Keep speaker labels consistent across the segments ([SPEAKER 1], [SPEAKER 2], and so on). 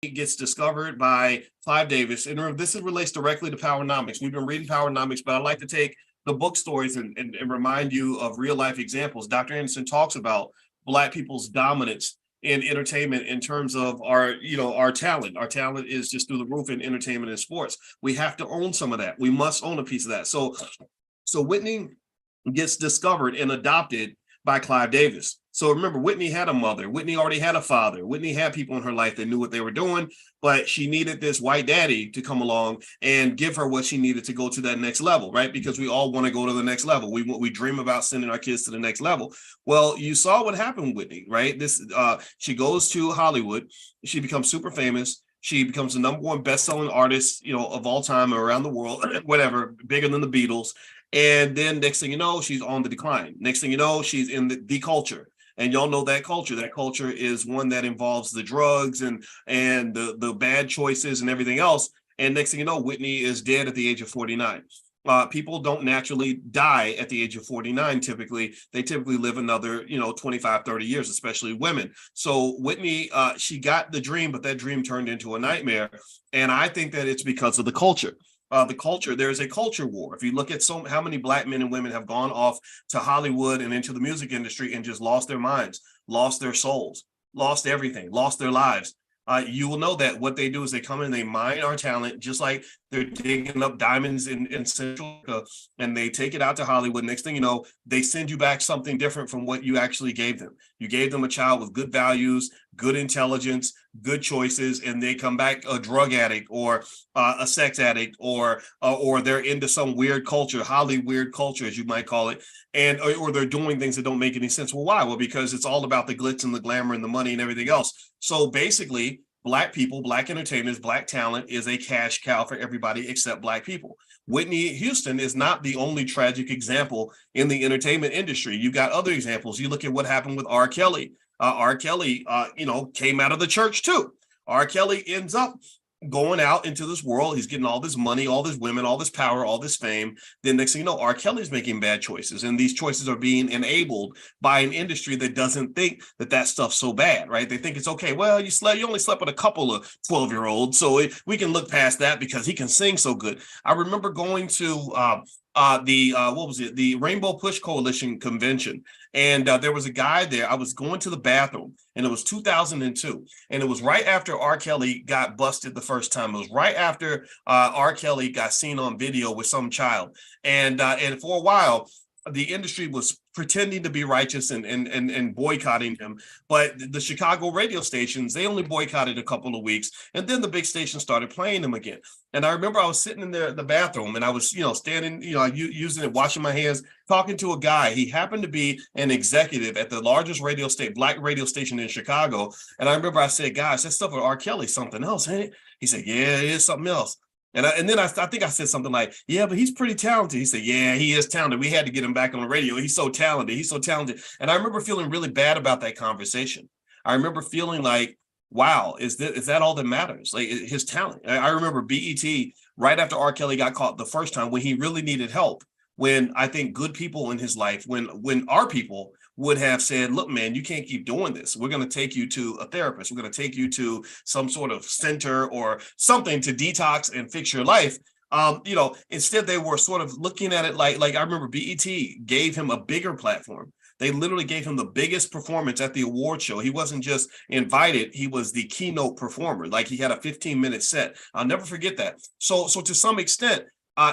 [SPEAKER 1] gets discovered by Clive Davis. And this relates directly to Powernomics. We've been reading Powernomics, but I'd like to take the book stories and remind you of real life examples. Dr. Anderson talks about Black people's dominance in entertainment in terms of our talent. Our talent is just through the roof in entertainment and sports. We have to own some of that. We must own a piece of that. So Whitney gets discovered and adopted by Clive Davis. So remember, Whitney had a mother. Whitney already had a father. Whitney had people in her life that knew what they were doing, but she needed this white daddy to come along and give her what she needed to go to that next level, right? Because we all want to go to the next level. We dream about sending our kids to the next level. Well, you saw what happened with Whitney, right? She goes to Hollywood. She becomes super famous. She becomes the number one best-selling artist, of all time or around the world, whatever, bigger than the Beatles. And then next thing you know, she's on the decline. Next thing you know, she's in the culture. And y'all know that culture. That culture is one that involves the drugs and the bad choices and everything else. And next thing you know, Whitney is dead at the age of 49. People don't naturally die at the age of 49. Typically, they typically live another, 25, 30 years, especially women. So Whitney, she got the dream, but that dream turned into a nightmare. And I think that it's because of the culture. There's a culture war. If you look at how many Black men and women have gone off to Hollywood and into the music industry and just lost their minds, lost their souls, lost everything, lost their lives. You will know that what they do is they come in, they mine our talent, just like they're digging up diamonds in Central America, and they take it out to Hollywood. Next thing you know, they send you back something different from what you actually gave them. You gave them a child with good values, good intelligence, good choices, and they come back a drug addict or a sex addict, or they're into some weird culture, Hollywood weird culture, as you might call it, or they're doing things that don't make any sense. Well, why? Well, because it's all about the glitz and the glamour and the money and everything else. So basically, Black people, Black entertainers, Black talent is a cash cow for everybody except Black people. Whitney Houston is not the only tragic example in the entertainment industry. You got other examples. You look at what happened with R. Kelly. R. Kelly, came out of the church too. R. Kelly ends up going out into this world. He's getting all this money, all this women, all this power, all this fame. Then next thing you know, R. Kelly's making bad choices. And these choices are being enabled by an industry that doesn't think that stuff's so bad, right? They think it's okay. Well, you only slept with a couple of 12-year-olds. So we can look past that because he can sing so good. I remember going to the Rainbow Push Coalition convention. And there was a guy there. I was going to the bathroom, and it was 2002. And it was right after R. Kelly got busted the first time. It was right after R. Kelly got seen on video with some child. And for a while, the industry was pretending to be righteous and boycotting him. But the Chicago radio stations, they only boycotted a couple of weeks. And then the big stations started playing him again. And I remember I was sitting in the bathroom, and I was, standing, using it, washing my hands, talking to a guy. He happened to be an executive at the largest Black radio station in Chicago. And I remember I said, "Guys, that stuff with R. Kelly, something else, ain't it?" He said, "Yeah, it is something else." And then I think I said something like, "Yeah, but he's pretty talented." He said, "Yeah, he is talented. We had to get him back on the radio. He's so talented. He's so talented." And I remember feeling really bad about that conversation. I remember feeling like, wow, is that all that matters? Like his talent. I remember BET right after R. Kelly got caught the first time, when he really needed help, when I think good people in his life, when our people would have said, "Look, man, you can't keep doing this. We're going to take you to a therapist. We're going to take you to some sort of center or something to detox and fix your life." Instead they were sort of looking at it like I remember BET gave him a bigger platform. They literally gave him the biggest performance at the award show. He wasn't just invited, he was the keynote performer. Like, he had a 15-minute set. I'll never forget that. So to some extent,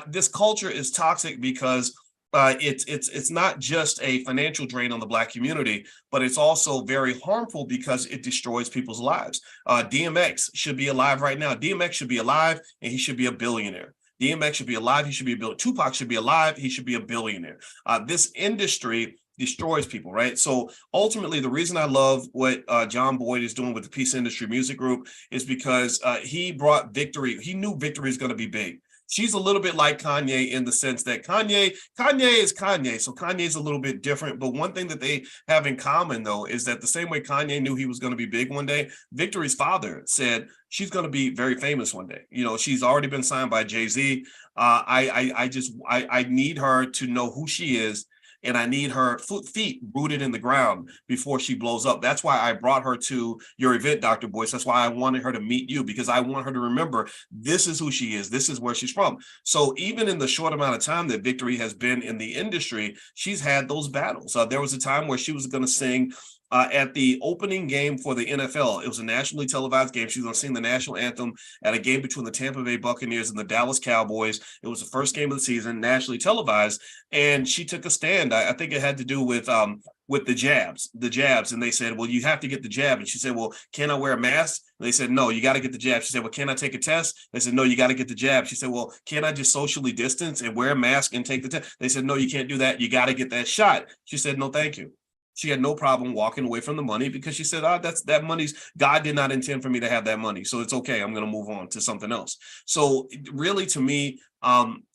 [SPEAKER 1] this culture is toxic because it's not just a financial drain on the Black community, but it's also very harmful because it destroys people's lives. DMX should be alive right now. DMX should be alive, and he should be a billionaire. DMX should be alive. He should be a billionaire. Tupac should be alive. He should be a billionaire. This industry destroys people, right? So ultimately, the reason I love what John Boyd is doing with the Peace Industry Music Group is because he brought victory. He knew victory is going to be big. She's a little bit like Kanye in the sense that Kanye is Kanye. So Kanye's a little bit different. But one thing that they have in common, though, is that the same way Kanye knew he was going to be big one day, Victory's father said she's going to be very famous one day. She's already been signed by Jay-Z. I need her to know who she is and I need her feet rooted in the ground before she blows up. That's why I brought her to your event, Dr. Boyce. That's why I wanted her to meet you, because I want her to remember this is who she is. This is where she's from. So even in the short amount of time that Victory has been in the industry, she's had those battles. There was a time where she was going to sing at the opening game for the NFL. It was a nationally televised game. She was going to sing the national anthem at a game between the Tampa Bay Buccaneers and the Dallas Cowboys. It was the first game of the season, nationally televised, and she took a stand. I think it had to do with the jabs, and they said, well, you have to get the jab. And she said, well, can I wear a mask? And they said, no, you got to get the jab. She said, well, can I take a test? They said, no, you got to get the jab. She said, well, can I just socially distance and wear a mask and take the test? They said, no, you can't do that. You got to get that shot. She said, no, thank you. She had no problem walking away from the money because she said, that money's, God did not intend for me to have that money. So it's okay. I'm going to move on to something else. So really, to me,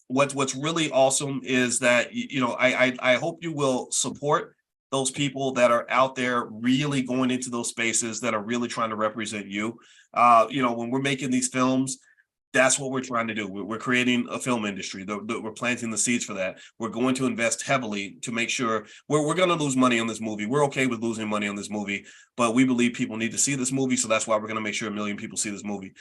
[SPEAKER 1] what's really awesome is that, I hope you will support those people that are out there really going into those spaces that are really trying to represent you. When we're making these films, that's what we're trying to do. We're creating a film industry. We're planting the seeds for that. We're going to invest heavily to make sure we're going to lose money on this movie. We're okay with losing money on this movie, but we believe people need to see this movie. So that's why we're going to make sure 1 million people see this movie.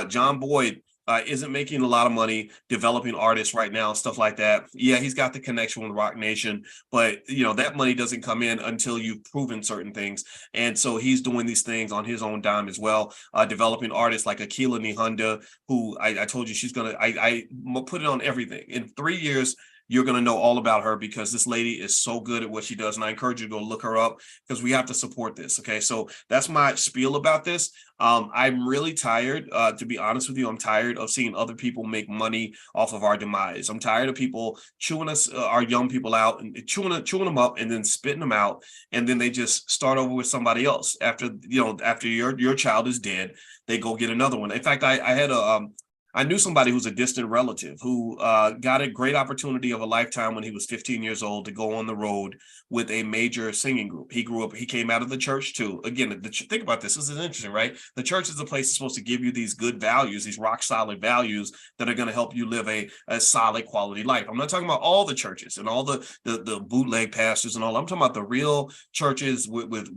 [SPEAKER 1] John Boyd isn't making a lot of money developing artists right now, stuff like that. Yeah, he's got the connection with Rock Nation, but that money doesn't come in until you've proven certain things. And so he's doing these things on his own dime as well, developing artists like Akila Nihunda, who I told you I put it on everything. In 3 years, you're going to know all about her because this lady is so good at what she does. And I encourage you to go look her up because we have to support this. Okay. So that's my spiel about this. I'm really tired, to be honest with you. I'm tired of seeing other people make money off of our demise. I'm tired of people chewing us, our young people out and chewing them up and then spitting them out. And then they just start over with somebody else after your child is dead, they go get another one. In fact, I knew somebody who's a distant relative who got a great opportunity of a lifetime when he was 15 years old to go on the road with a major singing group. He came out of the church too. Again, think about this. This is interesting, right? The church is the place that's supposed to give you these good values, these rock solid values that are going to help you live a solid quality life. I'm not talking about all the churches and all the bootleg pastors and all. I'm talking about the real churches with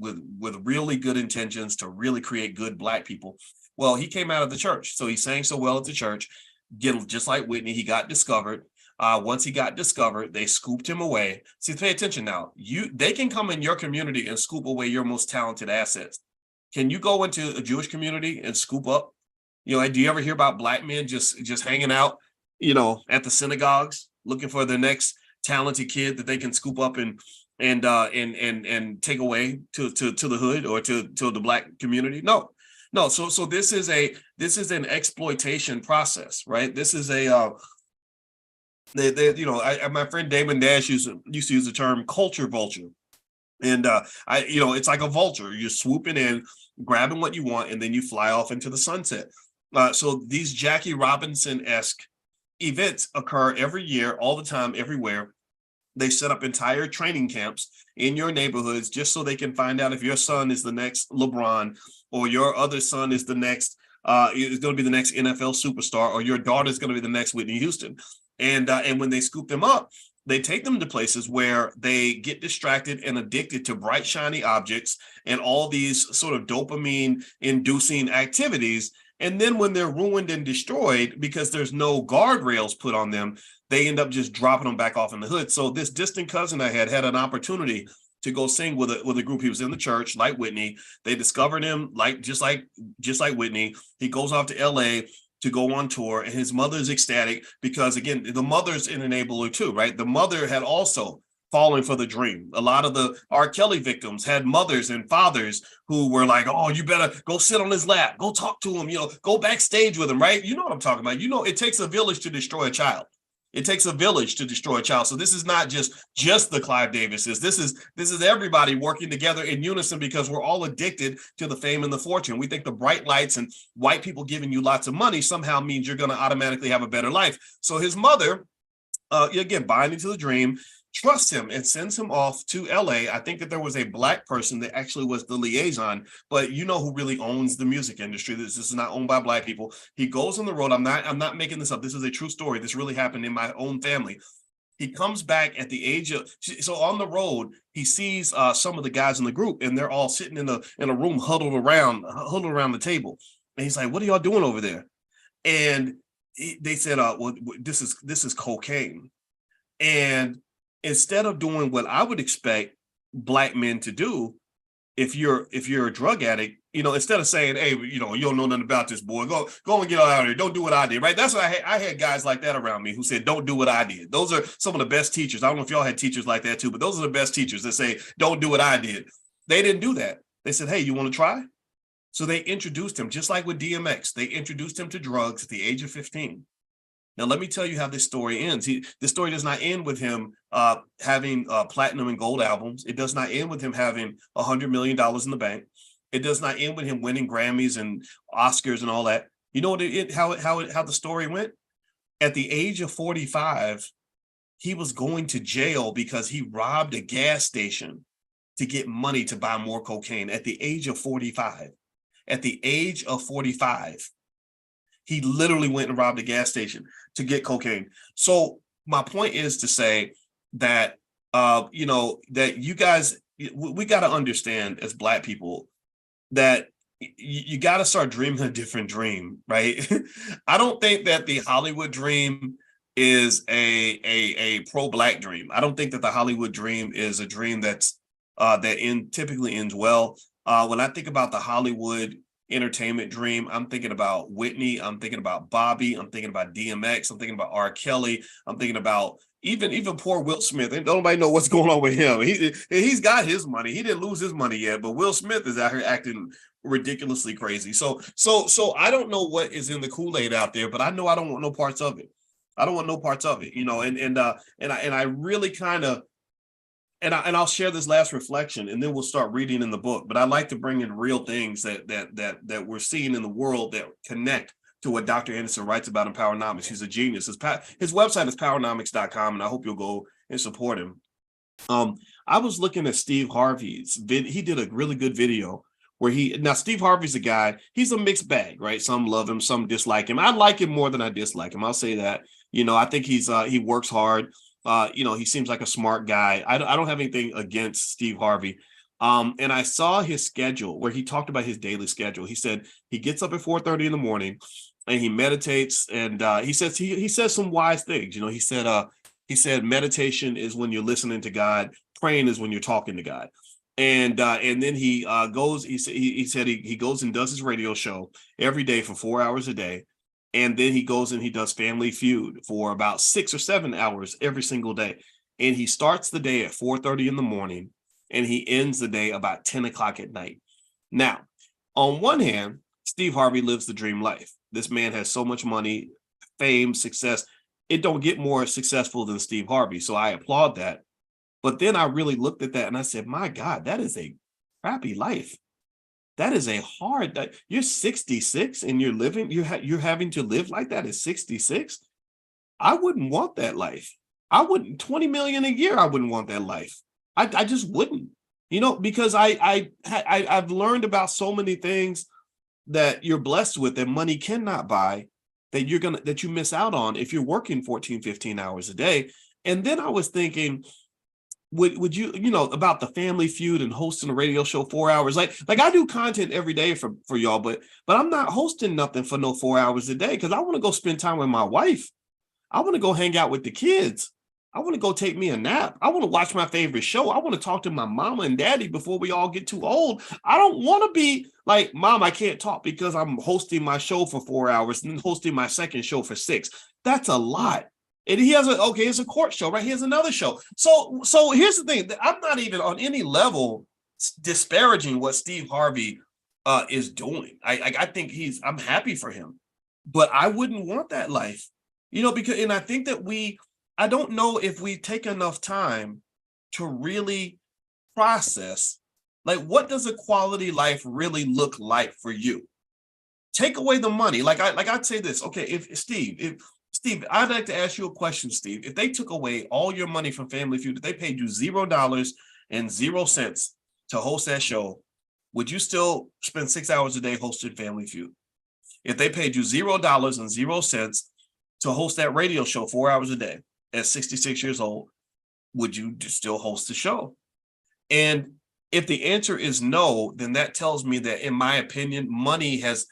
[SPEAKER 1] really good intentions to really create good Black people. Well, he came out of the church, so he sang so well at the church. Again, just like Whitney, he got discovered. Once he got discovered, they scooped him away. See, pay attention now. They can come in your community and scoop away your most talented assets. Can you go into a Jewish community and scoop up? Do you ever hear about Black men just hanging out, at the synagogues looking for the next talented kid that they can scoop up and take away to the hood or to the Black community? No, so this is an exploitation process, right? This is my friend Damon Dash used to use the term culture vulture, and it's like a vulture. You're swooping in, grabbing what you want, and then you fly off into the sunset. So these Jackie Robinson-esque events occur every year, all the time, everywhere. They set up entire training camps in your neighborhoods just so they can find out if your son is the next LeBron or your other son is the next is going to be the next NFL superstar, or your daughter is going to be the next Whitney Houston. And when they scoop them up, they take them to places where they get distracted and addicted to bright, shiny objects and all these sort of dopamine inducing activities. And then when they're ruined and destroyed because there's no guardrails put on them, they end up just dropping them back off in the hood. So this distant cousin I had an opportunity to go sing with a group. He was in the church, like Whitney. They discovered him just like Whitney. He goes off to LA to go on tour, and his mother's ecstatic because, again, the mother's an enabler too, right? The mother had also fallen for the dream. A lot of the R. Kelly victims had mothers and fathers who were like, oh, you better go sit on his lap, go talk to him, go backstage with him, right? You know what I'm talking about. It takes a village to destroy a child. It takes a village to destroy a child. So this is not just the Clive Davises. This is everybody working together in unison because we're all addicted to the fame and the fortune. We think the bright lights and white people giving you lots of money somehow means you're going to automatically have a better life. So his mother, again, buying into the dream, trusts him and sends him off to LA. I think that there was a Black person that actually was the liaison, but who really owns the music industry. This is not owned by Black people. He goes on the road. I'm not making this up. This is a true story. This really happened in my own family. He comes back at the age of, so on the road, he sees some of the guys in the group, and they're all sitting in a room huddled around the table. And he's like, "What are y'all doing over there?" And they said, "Well, this is cocaine." And instead of doing what I would expect black men to do, if you're a drug addict, instead of saying, "Hey, you don't know nothing about this, boy. Go and get out of here. Don't do what I did." Right? That's what I had guys like that around me who said, "Don't do what I did." Those are some of the best teachers. I don't know if y'all had teachers like that too, but those are the best teachers that say, "Don't do what I did." They didn't do that. They said, "Hey, you want to try?" So they introduced him, just like with DMX. They introduced him to drugs at the age of 15. Now, let me tell you how this story ends. This story does not end with him having platinum and gold albums. It does not end with him having $100 million in the bank. It does not end with him winning Grammys and Oscars and all that. You know how the story went? At the age of 45, he was going to jail because he robbed a gas station to get money to buy more cocaine at the age of 45. At the age of 45. He literally went and robbed a gas station to get cocaine. So my point is to say that, that you guys, we got to understand as Black people that you got to start dreaming a different dream, right? I don't think that the Hollywood dream is a pro-Black dream. I don't think that the Hollywood dream is a dream that typically ends well. When I think about the Hollywood entertainment dream, I'm thinking about Whitney, I'm thinking about Bobby, I'm thinking about DMX, I'm thinking about R. Kelly, I'm thinking about even poor Will Smith. And nobody know what's going on with him. He's got his money. He didn't lose his money yet, but Will Smith is out here acting ridiculously crazy. So I don't know what is in the Kool-Aid out there, but I know I don't want no parts of it. I don't want no parts of it, and I really kind of, and I'll share this last reflection, and then we'll start reading in the book. But I like to bring in real things that we're seeing in the world that connect to what Dr. Anderson writes about in Powernomics. He's a genius. His website is powernomics.com, and I hope you'll go and support him. I was looking at Steve Harvey's he did a really good video where Steve Harvey's a guy, he's a mixed bag, right? Some love him, some dislike him. I like him more than I dislike him. I'll say that. I think he works hard. He seems like a smart guy. I don't have anything against Steve Harvey. And I saw his schedule where he talked about his daily schedule. He said he gets up at 4:30 in the morning and he meditates, and he says some wise things. He said meditation is when you're listening to God, praying is when you're talking to God. And then he goes, he said he goes and does his radio show every day for 4 hours a day. And then he goes and he does Family Feud for about 6 or 7 hours every single day. And he starts the day at 4:30 in the morning and he ends the day about 10 o'clock at night. Now, on one hand, Steve Harvey lives the dream life. This man has so much money, fame, success. It don't get more successful than Steve Harvey. So I applaud that. But then I really looked at that and I said, my God, that is a crappy life. That is a hard, you're 66 and you're having to live like that at 66. I wouldn't want that life. I wouldn't, 20 million a year. I wouldn't want that life. I just wouldn't, because I've learned about so many things that you're blessed with that money cannot buy, that you miss out on if you're working 14, 15 hours a day. And then I was thinking, would you, about the Family Feud and hosting a radio show 4 hours? Like I do content every day for y'all, but I'm not hosting nothing for no 4 hours a day because I want to go spend time with my wife. I want to go hang out with the kids. I want to go take me a nap. I want to watch my favorite show. I want to talk to my mama and daddy before we all get too old. I don't want to be like, Mom, I can't talk because I'm hosting my show for 4 hours and then hosting my second show for 6. That's a lot. And he has it's a court show, right? He has another show. So here's the thing. I'm not even on any level disparaging what Steve Harvey is doing. I think I'm happy for him, but I wouldn't want that life, because, and I think that I don't know if we take enough time to really process, like, what does a quality life really look like for you? Take away the money. I'd say this. Okay, Steve, I'd like to ask you a question, Steve. If they took away all your money from Family Feud, if they paid you $0 to host that show, would you still spend 6 hours a day hosting Family Feud? If they paid you $0 to host that radio show 4 hours a day, at 66 years old, would you still host the show? And if the answer is no, then that tells me that, in my opinion, money has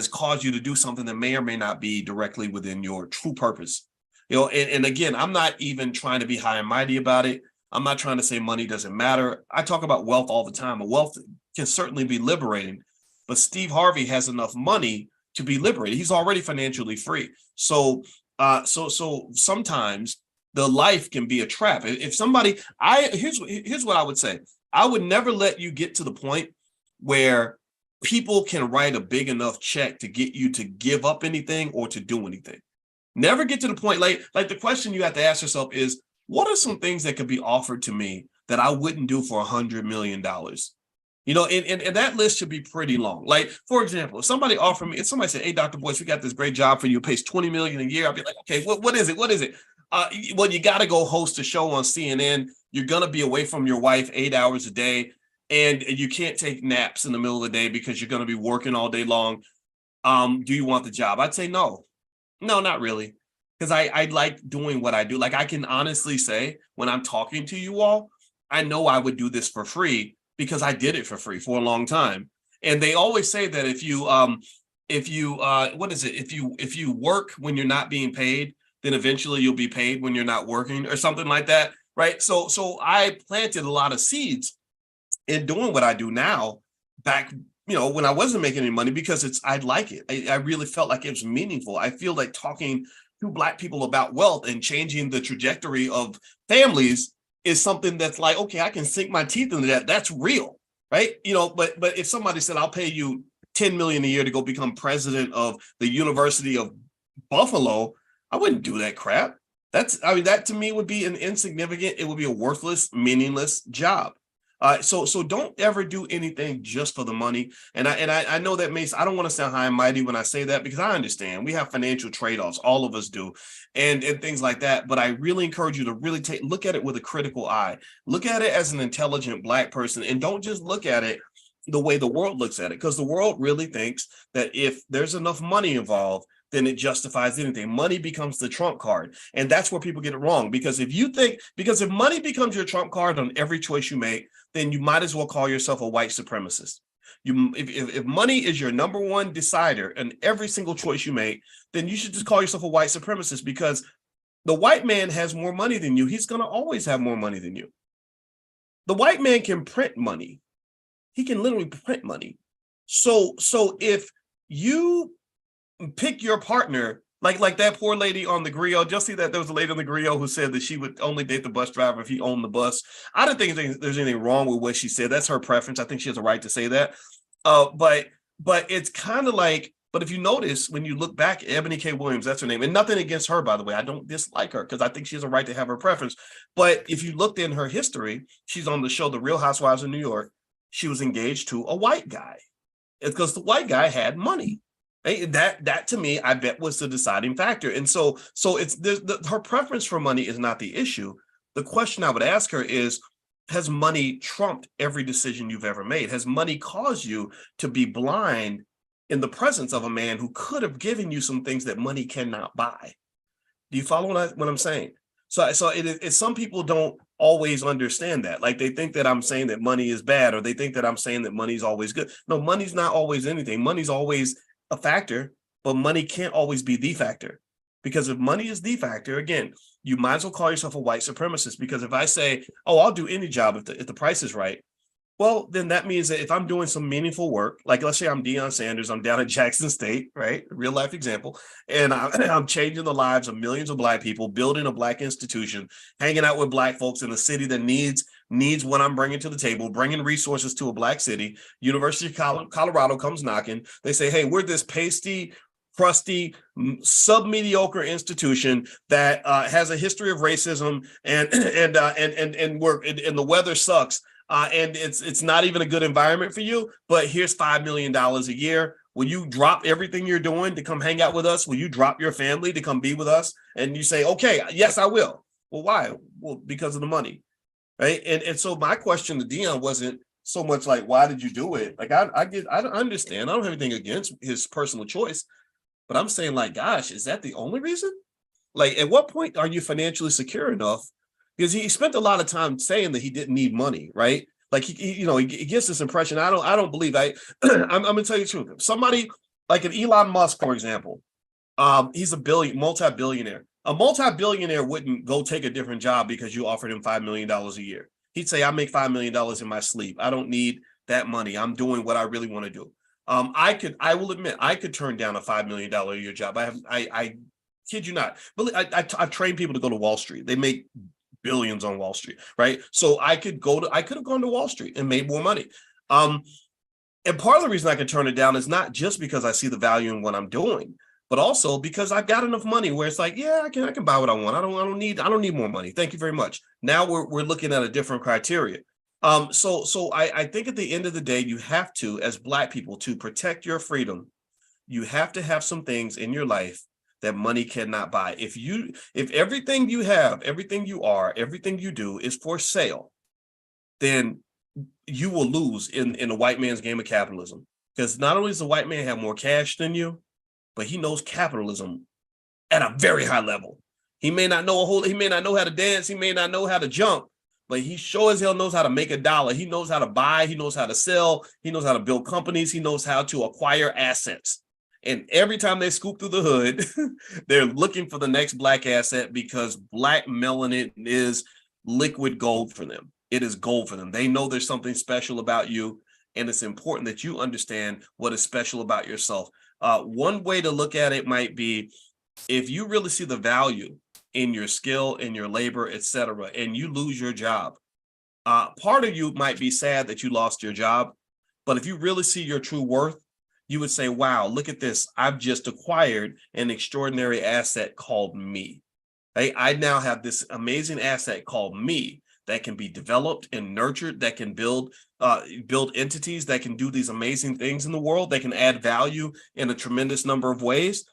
[SPEAKER 1] caused you to do something that may or may not be directly within your true purpose. And again, I'm not even trying to be high and mighty about it. I'm not trying to say money doesn't matter. I talk about wealth all the time. And wealth can certainly be liberating, but Steve Harvey has enough money to be liberated. He's already financially free. So sometimes the life can be a trap. If somebody, here's what I would say. I would never let you get to the point where people can write a big enough check to get you to give up anything or to do anything. Never get to the point, like the question you have to ask yourself is, what are some things that could be offered to me that I wouldn't do for $100 million? And that list should be pretty long. Like, for example, if somebody said, hey, Dr. Boyce, we got this great job for you, it pays $20 million a year. I'll be like, okay, what is it? What is it? Well, you got to go host a show on CNN. You're going to be away from your wife 8 hours a day, and you can't take naps in the middle of the day because you're going to be working all day long. Do you want the job? I'd say no, not really. Because I like doing what I do. Like, I can honestly say, when I'm talking to you all, I know I would do this for free because I did it for free for a long time. And they always say that if you work when you're not being paid, then eventually you'll be paid when you're not working, or something like that, right? So I planted a lot of seeds in doing what I do now back, when I wasn't making any money, because I like it. I really felt like it was meaningful. I feel like talking to Black people about wealth and changing the trajectory of families is something that's like, okay, I can sink my teeth into that. That's real, right? But if somebody said, I'll pay you $10 million a year to go become president of the University of Buffalo, I wouldn't do that crap. That to me would be an insignificant, it would be a worthless, meaningless job. So don't ever do anything just for the money. And I know that I don't want to sound high and mighty when I say that, because I understand we have financial trade-offs, all of us do, and things like that. But I really encourage you to really look at it with a critical eye. Look at it as an intelligent Black person, and don't just look at it the way the world looks at it, because the world really thinks that if there's enough money involved, then it justifies anything. Money becomes the trump card. And that's where people get it wrong. Because if money becomes your trump card on every choice you make, then you might as well call yourself a white supremacist. If money is your number one decider in every single choice you make, then you should just call yourself a white supremacist, because the white man has more money than you. He's going to always have more money than you. The white man can print money. He can literally print money. So if you pick your partner, like that poor lady on the griot. Just see that there was a lady on the griot who said that she would only date the bus driver if he owned the bus. I don't think there's anything wrong with what she said. That's her preference. I think she has a right to say that. But it's kind of like, but if you notice, when you look back, Ebony K. Williams, that's her name, and nothing against her, by the way. I don't dislike her, because I think she has a right to have her preference. But if you looked in her history, she's on the show The Real Housewives of New York. She was engaged to a white guy. It's because the white guy had money. That to me, I bet, was the deciding factor. And so it's her preference for money is not the issue. The question I would ask her is, has money trumped every decision you've ever made? Has money caused you to be blind in the presence of a man who could have given you some things that money cannot buy? Do you follow what I'm saying? So it's some people don't always understand that. Like, they think that I'm saying that money is bad, or they think that I'm saying that money's always good. No, money's not always anything. Money's always a factor, but money can't always be the factor. Because if money is the factor, again, you might as well call yourself a white supremacist. Because if I say, oh, I'll do any job if the price is right, well, then that means that if I'm doing some meaningful work, like let's say I'm Deion Sanders, I'm down at Jackson State, right? Real life example. And I'm changing the lives of millions of Black people, building a Black institution, hanging out with Black folks in a city that needs what I'm bringing to the table, bringing resources to a Black city. University of Colorado comes knocking. They say, hey, we're this pasty, crusty, sub-mediocre institution that has a history of racism, and the weather sucks. And it's not even a good environment for you, but here's $5 million a year. Will you drop everything you're doing to come hang out with us? Will you drop your family to come be with us? And you say, okay, yes, I will. Well, why? Well, because of the money, right? And so my question to Deion wasn't so much like, why did you do it? Like, I understand. I don't have anything against his personal choice, but I'm saying, like, gosh, is that the only reason? Like, at what point are you financially secure enough? Because he spent a lot of time saying that he didn't need money, right? Like he gives this impression. I don't believe. I'm gonna tell you the truth. Somebody like an Elon Musk, for example, he's a multi-billionaire. A multi-billionaire wouldn't go take a different job because you offered him $5 million a year. He'd say, I make $5 million in my sleep. I don't need that money. I'm doing what I really want to do. I will admit, I could turn down a $5 million a year job. I kid you not. But I train people to go to Wall Street. They make billions on Wall Street, right? So I could have gone to Wall Street and made more money. And part of the reason I can turn it down is not just because I see the value in what I'm doing, but also because I've got enough money where it's like, yeah, I can buy what I want. I don't need more money. Thank you very much. Now we're looking at a different criteria. So I think at the end of the day, you have to, as Black people, to protect your freedom, you have to have some things in your life that money cannot buy. If everything you have, everything you are, everything you do is for sale, then you will lose in the white man's game of capitalism. Because not only does the white man have more cash than you, but he knows capitalism at a very high level. He may not know how to dance, he may not know how to jump, but he sure as hell knows how to make a dollar. He knows how to buy, he knows how to sell, he knows how to build companies, he knows how to acquire assets. And every time they scoop through the hood, they're looking for the next Black asset because Black melanin is liquid gold for them. It is gold for them. They know there's something special about you, and it's important that you understand what is special about yourself. One way to look at it might be if you really see the value in your skill, in your labor, etc., and you lose your job, part of you might be sad that you lost your job, but if you really see your true worth, you would say, wow, look at this. I've just acquired an extraordinary asset called me. I now have this amazing asset called me that can be developed and nurtured, that can build entities, that can do these amazing things in the world, that can add value in a tremendous number of ways.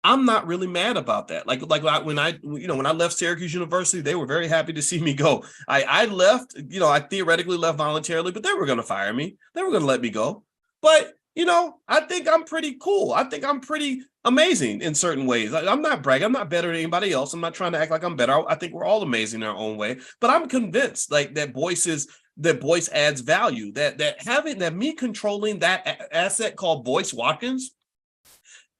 [SPEAKER 1] I'm not really mad about that. Like when I left Syracuse University, they were very happy to see me go. I left, I theoretically left voluntarily, but they were going to fire me. They were going to let me go. But I think I'm pretty cool. I think I'm pretty amazing in certain ways. I'm not bragging. I'm not better than anybody else. I'm not trying to act like I'm better. I think we're all amazing in our own way. But I'm convinced that Boyce adds value. That me controlling that asset called Boyce Watkins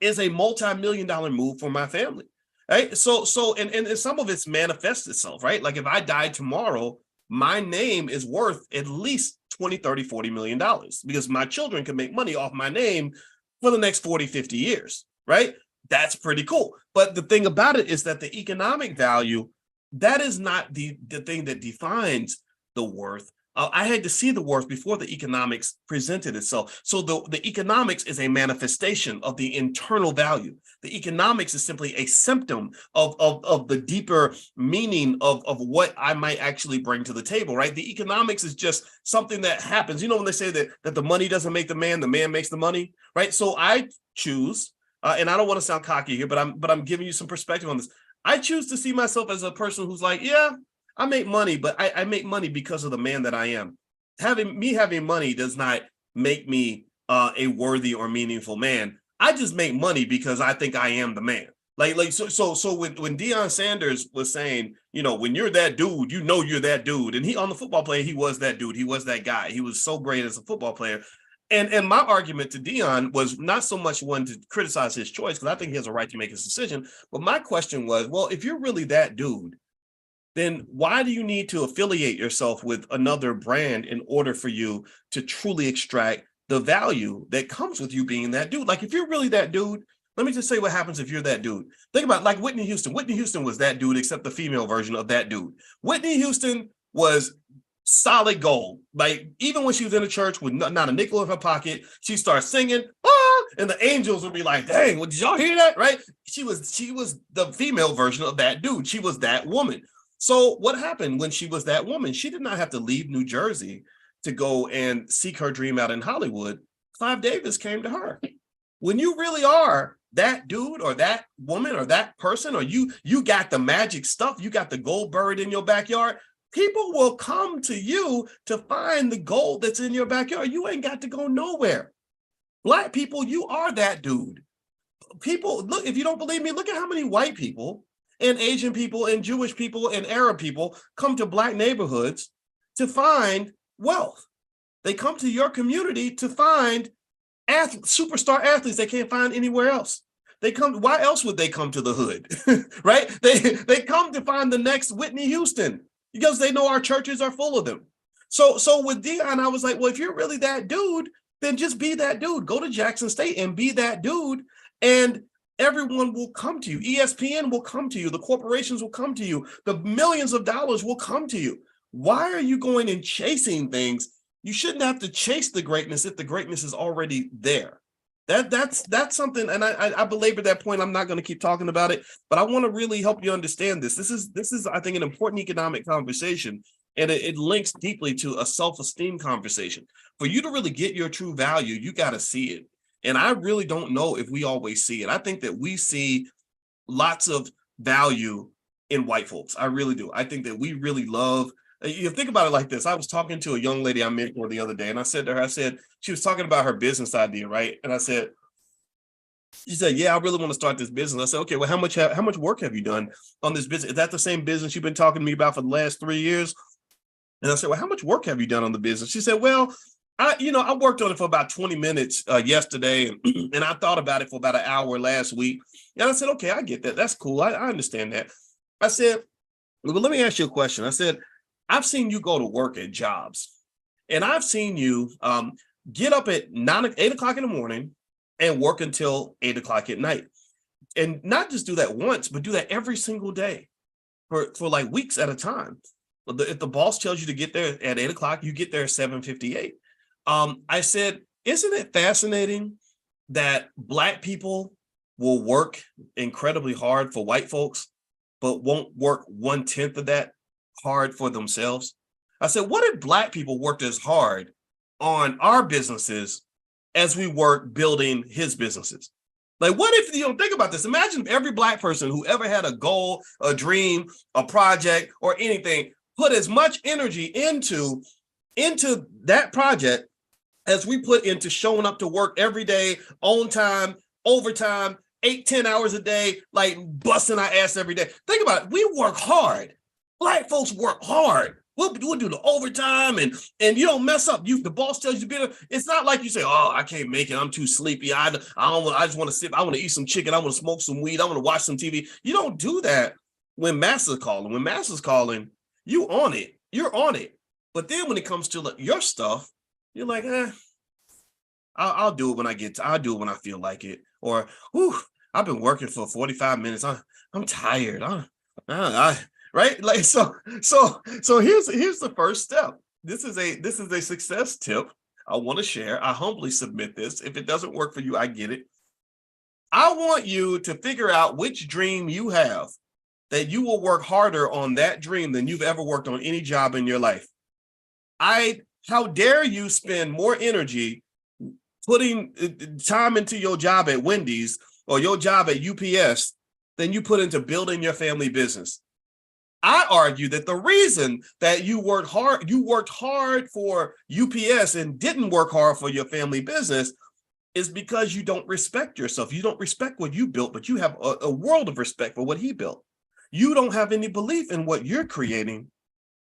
[SPEAKER 1] is a multi-million-dollar move for my family. Right. So and some of it's manifests itself, right? Like if I died tomorrow, my name is worth at least 20, 30, $40 million because my children can make money off my name for the next 40, 50 years, right? That's pretty cool. But the thing about it is that the economic value, that is not the thing that defines the worth. I had to see the worth before the economics presented itself. So the economics is a manifestation of the internal value. The economics is simply a symptom of the deeper meaning of what I might actually bring to the table, right? The economics is just something that happens. When they say that the money doesn't make the man makes the money, right? So I choose, and I don't want to sound cocky here, but I'm giving you some perspective on this. I choose to see myself as a person who's like, yeah, I make money, but I make money because of the man that I am. Having money does not make me a worthy or meaningful man. I just make money because I think I am the man. So when Deion Sanders was saying, when you're that dude, you're that dude. And he on the football player, he was that dude. He was that guy. He was so great as a football player. And my argument to Deion was not so much one to criticize his choice, because I think he has a right to make his decision. But my question was, well, if you're really that dude, then why do you need to affiliate yourself with another brand in order for you to truly extract the value that comes with you being that dude? Like, if you're really that dude, let me just say what happens if you're that dude. Think about like Whitney Houston. Whitney Houston was that dude, except the female version of that dude. Whitney Houston was solid gold. Like, even when she was in the church with not a nickel in her pocket, she starts singing, and the angels would be like, dang, well, did y'all hear that? Right? She was the female version of that dude. She was that woman. So what happened when she was that woman? She did not have to leave New Jersey to go and seek her dream out in Hollywood. Clive Davis came to her. When you really are that dude or that woman or that person, or you got the magic stuff, you got the gold buried in your backyard, people will come to you to find the gold that's in your backyard. You ain't got to go nowhere. Black people, you are that dude. People, look, if you don't believe me, look at how many white people and Asian people and Jewish people and Arab people come to Black neighborhoods to find wealth. They come to your community to find superstar athletes they can't find anywhere else. They come, why else would they come to the hood? Right? They come to find the next Whitney Houston because they know our churches are full of them. So with Deion, I was like, well, if you're really that dude, then just be that dude. Go to Jackson State and be that dude, and everyone will come to you. ESPN will come to you. The corporations will come to you. The millions of dollars will come to you. Why are you going and chasing things? You shouldn't have to chase the greatness if the greatness is already there. That's something, and I belabor that point. I'm not going to keep talking about it, but I want to really help you understand this. This is I think an important economic conversation, and it links deeply to a self-esteem conversation. For you to really get your true value, you got to see it. And I really don't know if we always see it. I think that we see lots of value in white folks. I really do. I think that we really love. You think about it like this. I was talking to a young lady I mentored the other day, and I said to her, she was talking about her business idea, right? And she said, yeah, I really want to start this business. I said, okay, well, how much work have you done on this business? Is that the same business you've been talking to me about for the last 3 years? And I said, well, how much work have you done on the business? She said, well, I worked on it for about 20 minutes yesterday, and I thought about it for about an hour last week. And I said, okay, I get that. That's cool. I understand that. I said, well, let me ask you a question. I said, I've seen you go to work at jobs, and I've seen you get up at 8 o'clock in the morning and work until 8 o'clock at night. And not just do that once, but do that every single day for like weeks at a time. If the boss tells you to get there at 8 o'clock, you get there at 7:58. I said, isn't it fascinating that Black people will work incredibly hard for white folks, but won't work 1/10 of that hard for themselves? I said, what if Black people worked as hard on our businesses as we work building his businesses? Like, what if, think about this. Imagine if every Black person who ever had a goal, a dream, a project, or anything, put as much energy into that project as we put into showing up to work every day, on time, overtime, 8-10 hours a day, like busting our ass every day. Think about it. We work hard. Black folks work hard. We'll do the overtime, and you don't mess up. The boss tells you to be there. It's not like you say, oh, I can't make it. I'm too sleepy. I just want to sit. I want to eat some chicken. I want to smoke some weed. I want to watch some TV. You don't do that when Master's calling. When Master's calling, you on it. You're on it. But then when it comes to your stuff, you're like, I'll do it when I'll do it when I feel like it. Or, I've been working for 45 minutes. I'm tired. Right? Like, so here's the first step. This is a success tip I want to share. I humbly submit this. If it doesn't work for you, I get it. I want you to figure out which dream you have, that you will work harder on that dream than you've ever worked on any job in your life. How dare you spend more energy putting time into your job at Wendy's or your job at UPS than you put into building your family business? I argue that the reason that you worked hard for UPS and didn't work hard for your family business is because you don't respect yourself. You don't respect what you built, but you have a world of respect for what he built. You don't have any belief in what you're creating,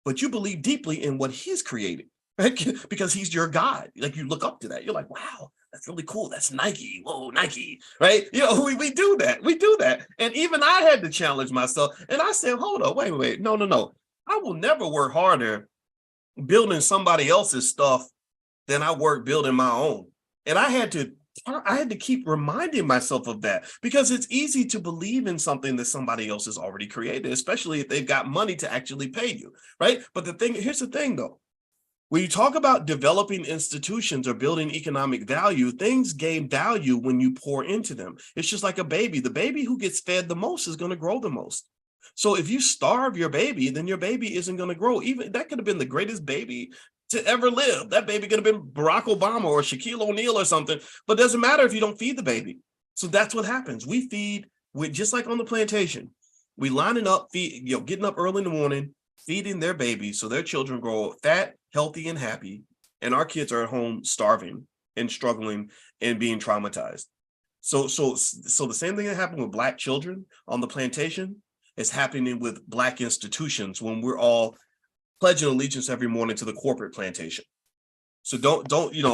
[SPEAKER 1] but you believe deeply in what he's creating, right? Because he's your God. Like, you look up to that. You're like, wow, that's really cool. That's Nike. Whoa, Nike, right? We do that. We do that. And even I had to challenge myself. And I said, hold on, wait. No. I will never work harder building somebody else's stuff than I work building my own. And I had to keep reminding myself of that, because it's easy to believe in something that somebody else has already created, especially if they've got money to actually pay you, right? But here's the thing though. When you talk about developing institutions or building economic value, things gain value when you pour into them. It's just like a baby. The baby who gets fed the most is going to grow the most. So if you starve your baby, then your baby isn't going to grow. Even that could have been the greatest baby to ever live. That baby could have been Barack Obama or Shaquille O'Neal or something, but it doesn't matter if you don't feed the baby. So that's what happens. We feed just like on the plantation. We lining up, getting up early in the morning, feeding their babies so their children grow fat, healthy, and happy. And our kids are at home starving and struggling and being traumatized. So the same thing that happened with Black children on the plantation is happening with Black institutions when we're all pledging allegiance every morning to the corporate plantation. So don't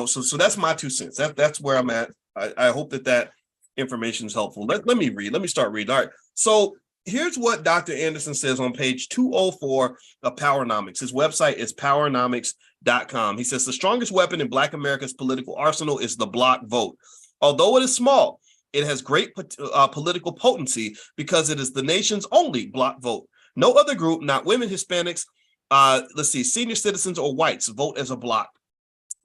[SPEAKER 1] so that's my 2 cents. That's where I'm at. I hope that information is helpful. Let me read. Let me start reading. All right. So here's what Dr. Anderson says on page 204 of Powernomics. His website is powernomics.com. He says the strongest weapon in Black America's political arsenal is the block vote. Although it is small, it has great political potency because it is the nation's only block vote. No other group, not women, Hispanics, senior citizens or whites, vote as a block.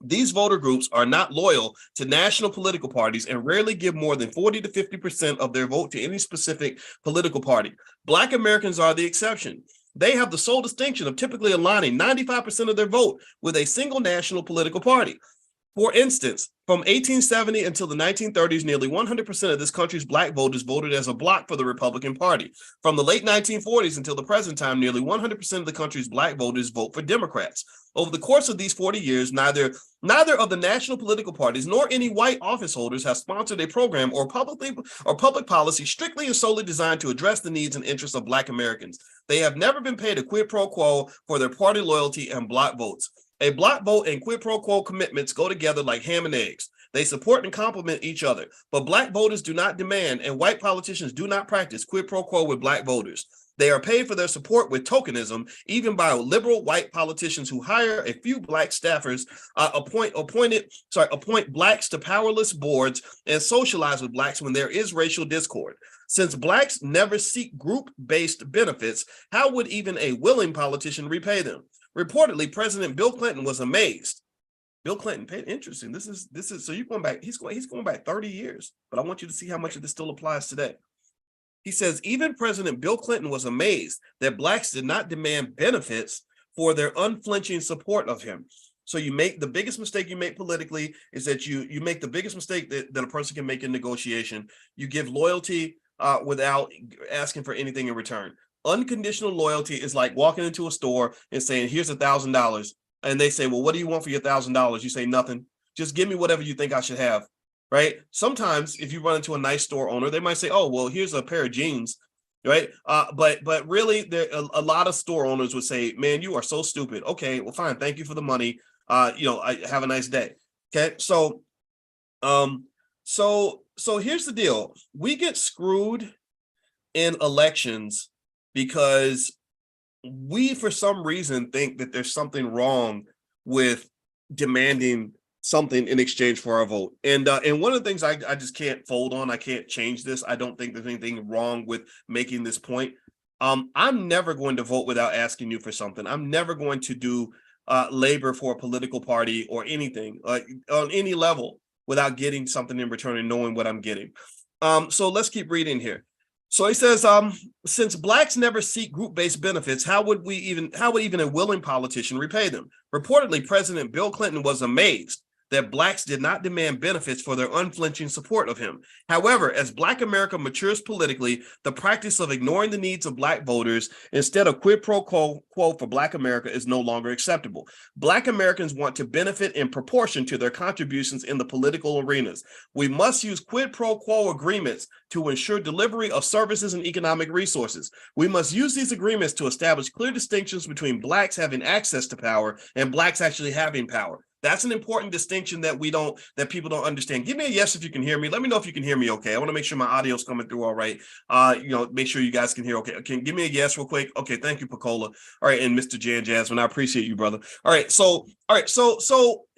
[SPEAKER 1] These voter groups are not loyal to national political parties and rarely give more than 40 to 50% of their vote to any specific political party. Black Americans are the exception. They have the sole distinction of typically aligning 95% of their vote with a single national political party. For instance, from 1870 until the 1930s, nearly 100% of this country's Black voters voted as a bloc for the Republican Party. From the late 1940s until the present time, nearly 100% of the country's Black voters vote for Democrats. Over the course of these 40 years, neither of the national political parties nor any white office holders have sponsored a program or public policy strictly and solely designed to address the needs and interests of Black Americans. They have never been paid a quid pro quo for their party loyalty and block votes. A block vote and quid pro quo commitments go together like ham and eggs. They support and complement each other. But Black voters do not demand, and white politicians do not practice quid pro quo with Black voters. They are paid for their support with tokenism, even by liberal white politicians who hire a few Black staffers, appoint Blacks to powerless boards, and socialize with Blacks when there is racial discord. Since Blacks never seek group-based benefits, how would even a willing politician repay them? Reportedly, President Bill Clinton was amazed. Bill Clinton, interesting. This is so you're going back. He's going back 30 years, but I want you to see how much of this still applies today. He says even President Bill Clinton was amazed that Blacks did not demand benefits for their unflinching support of him. So you make the biggest mistake you make politically is that you make the biggest mistake that a person can make in negotiation. You give loyalty without asking for anything in return. Unconditional loyalty is like walking into a store and saying, here's $1,000. And they say, well, what do you want for your $1,000? You say, nothing. Just give me whatever you think I should have. Right. Sometimes if you run into a nice store owner, they might say, oh, well, here's a pair of jeans. Right. But really, a lot of store owners would say, man, you are so stupid. OK, well, fine. Thank you for the money. I have a nice day. OK, so here's the deal. We get screwed in elections because we, for some reason, think that there's something wrong with demanding something in exchange for our vote. And one of the things I just can't fold on, I can't change this. I don't think there's anything wrong with making this point. I'm never going to vote without asking you for something. I'm never going to do labor for a political party or anything on any level without getting something in return and knowing what I'm getting. So let's keep reading here. So he says, since Blacks never seek group-based benefits, how would even a willing politician repay them? Reportedly, President Bill Clinton was amazed that Blacks did not demand benefits for their unflinching support of him. However, as Black America matures politically, the practice of ignoring the needs of Black voters instead of quid pro quo for Black America is no longer acceptable. Black Americans want to benefit in proportion to their contributions in the political arenas. We must use quid pro quo agreements to ensure delivery of services and economic resources. We must use these agreements to establish clear distinctions between Blacks having access to power and Blacks actually having power. That's an important distinction that people don't understand. Give me a yes if you can hear me. Let me know if you can hear me okay. I want to make sure my audio is coming through all right. Make sure you guys can hear okay. Give me a yes real quick. Okay, thank you, Pacola. All right, and Mr. Jan Jasmine, I appreciate you, brother. All right, so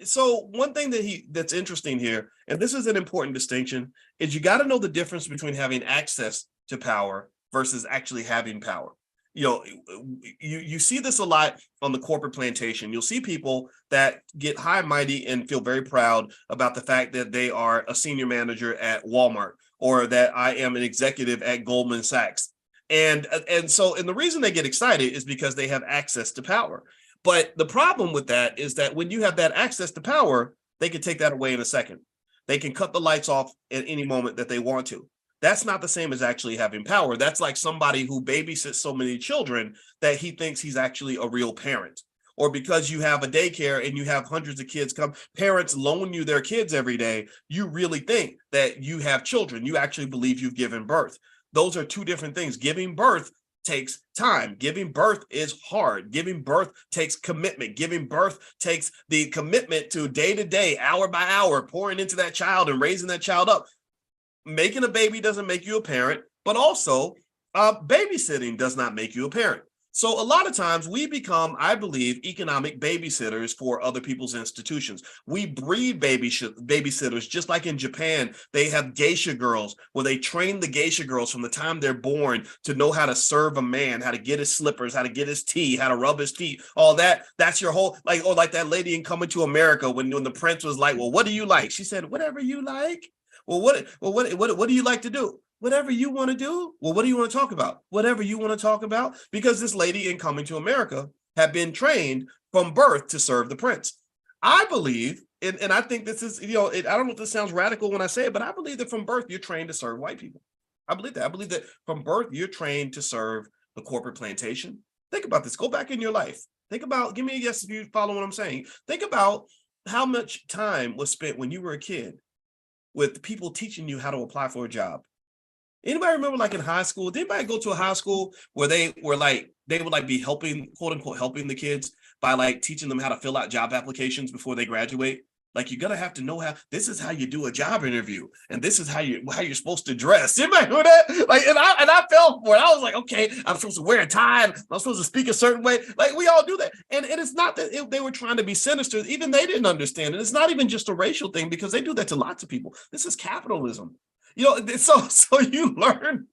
[SPEAKER 1] one thing that's interesting here, and this is an important distinction, is you got to know the difference between having access to power versus actually having power. You see this a lot on the corporate plantation. You'll see people that get high and mighty and feel very proud about the fact that they are a senior manager at Walmart or that I am an executive at Goldman Sachs. And the reason they get excited is because they have access to power. But the problem with that is that when you have that access to power, they can take that away in a second. They can cut the lights off at any moment that they want to. That's not the same as actually having power. That's like somebody who babysits so many children that he thinks he's actually a real parent. Or because you have a daycare and you have hundreds of kids come, parents loan you their kids every day, you really think that you have children. You actually believe you've given birth. Those are two different things. Giving birth takes time. Giving birth is hard. Giving birth takes commitment. Giving birth takes the commitment to day, hour by hour, pouring into that child and raising that child up. Making a baby doesn't make you a parent, but also babysitting does not make you a parent. So a lot of times we become, I believe, economic babysitters for other people's institutions. We breed babysitters, just like in Japan, they have geisha girls where they train the geisha girls from the time they're born to know how to serve a man, how to get his slippers, how to get his tea, how to rub his feet, all that. That's your whole, like, or like that lady in Coming to America when the prince was like, well, what do you like? She said, whatever you like. Well, what do you like to do? Whatever you want to do. Well, what do you want to talk about? Whatever you want to talk about. Because this lady in Coming to America had been trained from birth to serve the prince. I believe, and I think this is, I don't know if this sounds radical when I say it, but I believe that from birth, you're trained to serve white people. I believe that. I believe that from birth, you're trained to serve the corporate plantation. Think about this. Go back in your life. Think about, give me a yes if you follow what I'm saying. Think about how much time was spent when you were a kid with people teaching you how to apply for a job. Anybody remember, like, in high school? Did anybody go to a high school where they would be helping, quote unquote, helping the kids by like teaching them how to fill out job applications before they graduate? Like, you're gonna have to know how, this is how you do a job interview, and this is how you're supposed to dress. Anybody know that? Like, and I fell for it. I was like, okay, I'm supposed to wear a tie, I'm supposed to speak a certain way. Like, we all do that. And it's not that they were trying to be sinister, even they didn't understand it. It's not even just a racial thing, because they do that to lots of people. This is capitalism. So you learn,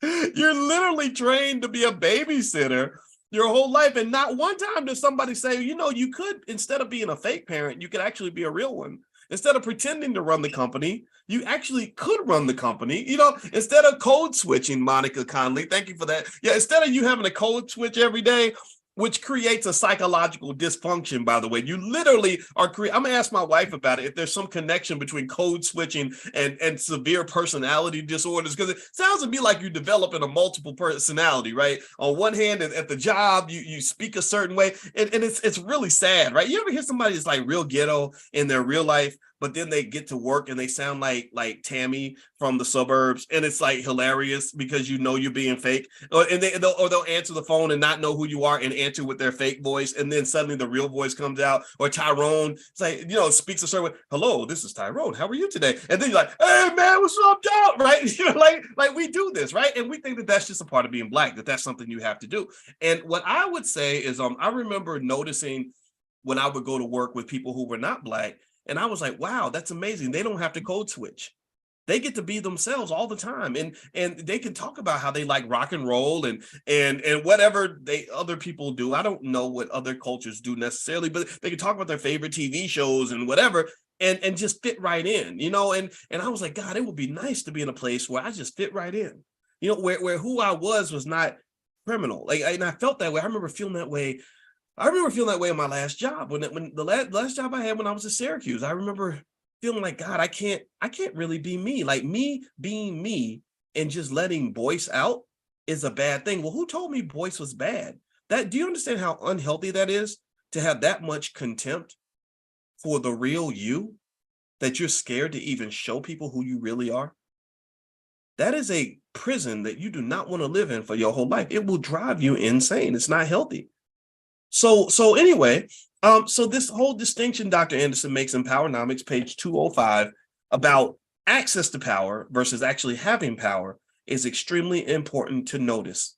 [SPEAKER 1] you're literally trained to be a babysitter your whole life. And not one time does somebody say, you could, instead of being a fake parent, you could actually be a real one. Instead of pretending to run the company, you actually could run the company. Instead of code switching, Monica Conley, thank you for that. Yeah, instead of you having a code switch every day, which creates a psychological dysfunction, by the way. You literally are I'm going to ask my wife about it, if there's some connection between code switching and severe personality disorders, because it sounds to me like you're developing a multiple personality, right? On one hand, at the job, you speak a certain way, and it's really sad, right? You ever hear somebody that's like real ghetto in their real life, but then they get to work and they sound like Tammy from the suburbs, and it's like hilarious because you're being fake, or they'll answer the phone and not know who you are and answer with their fake voice, and then suddenly the real voice comes out. Or Tyrone, it's like, speaks a certain way. Hello, this is Tyrone. How are you today? And then you're like, hey man, what's up, dog? Right? Like we do this, right? And we think that that's just a part of being Black, that's something you have to do. And what I would say is, I remember noticing when I would go to work with people who were not Black, and I was like, wow, that's amazing. They don't have to code switch. They get to be themselves all the time, and they can talk about how they like rock and roll and whatever other people do. I don't know what other cultures do necessarily, but they can talk about their favorite TV shows and whatever, and just fit right in, and I was like, God, it would be nice to be in a place where I just fit right in, where who I was not criminal. And I felt that way. I remember feeling that way in my last job, when the last job I had when I was at Syracuse. I remember feeling like, God, I can't really be me. Like, me being me and just letting Boyce out is a bad thing. Well, who told me Boyce was bad? Do you understand how unhealthy that is, to have that much contempt for the real you, that you're scared to even show people who you really are? That is a prison that you do not want to live in for your whole life. It will drive you insane. It's not healthy. So anyway, so this whole distinction Dr. Anderson makes in Powernomics, page 205, about access to power versus actually having power is extremely important to notice.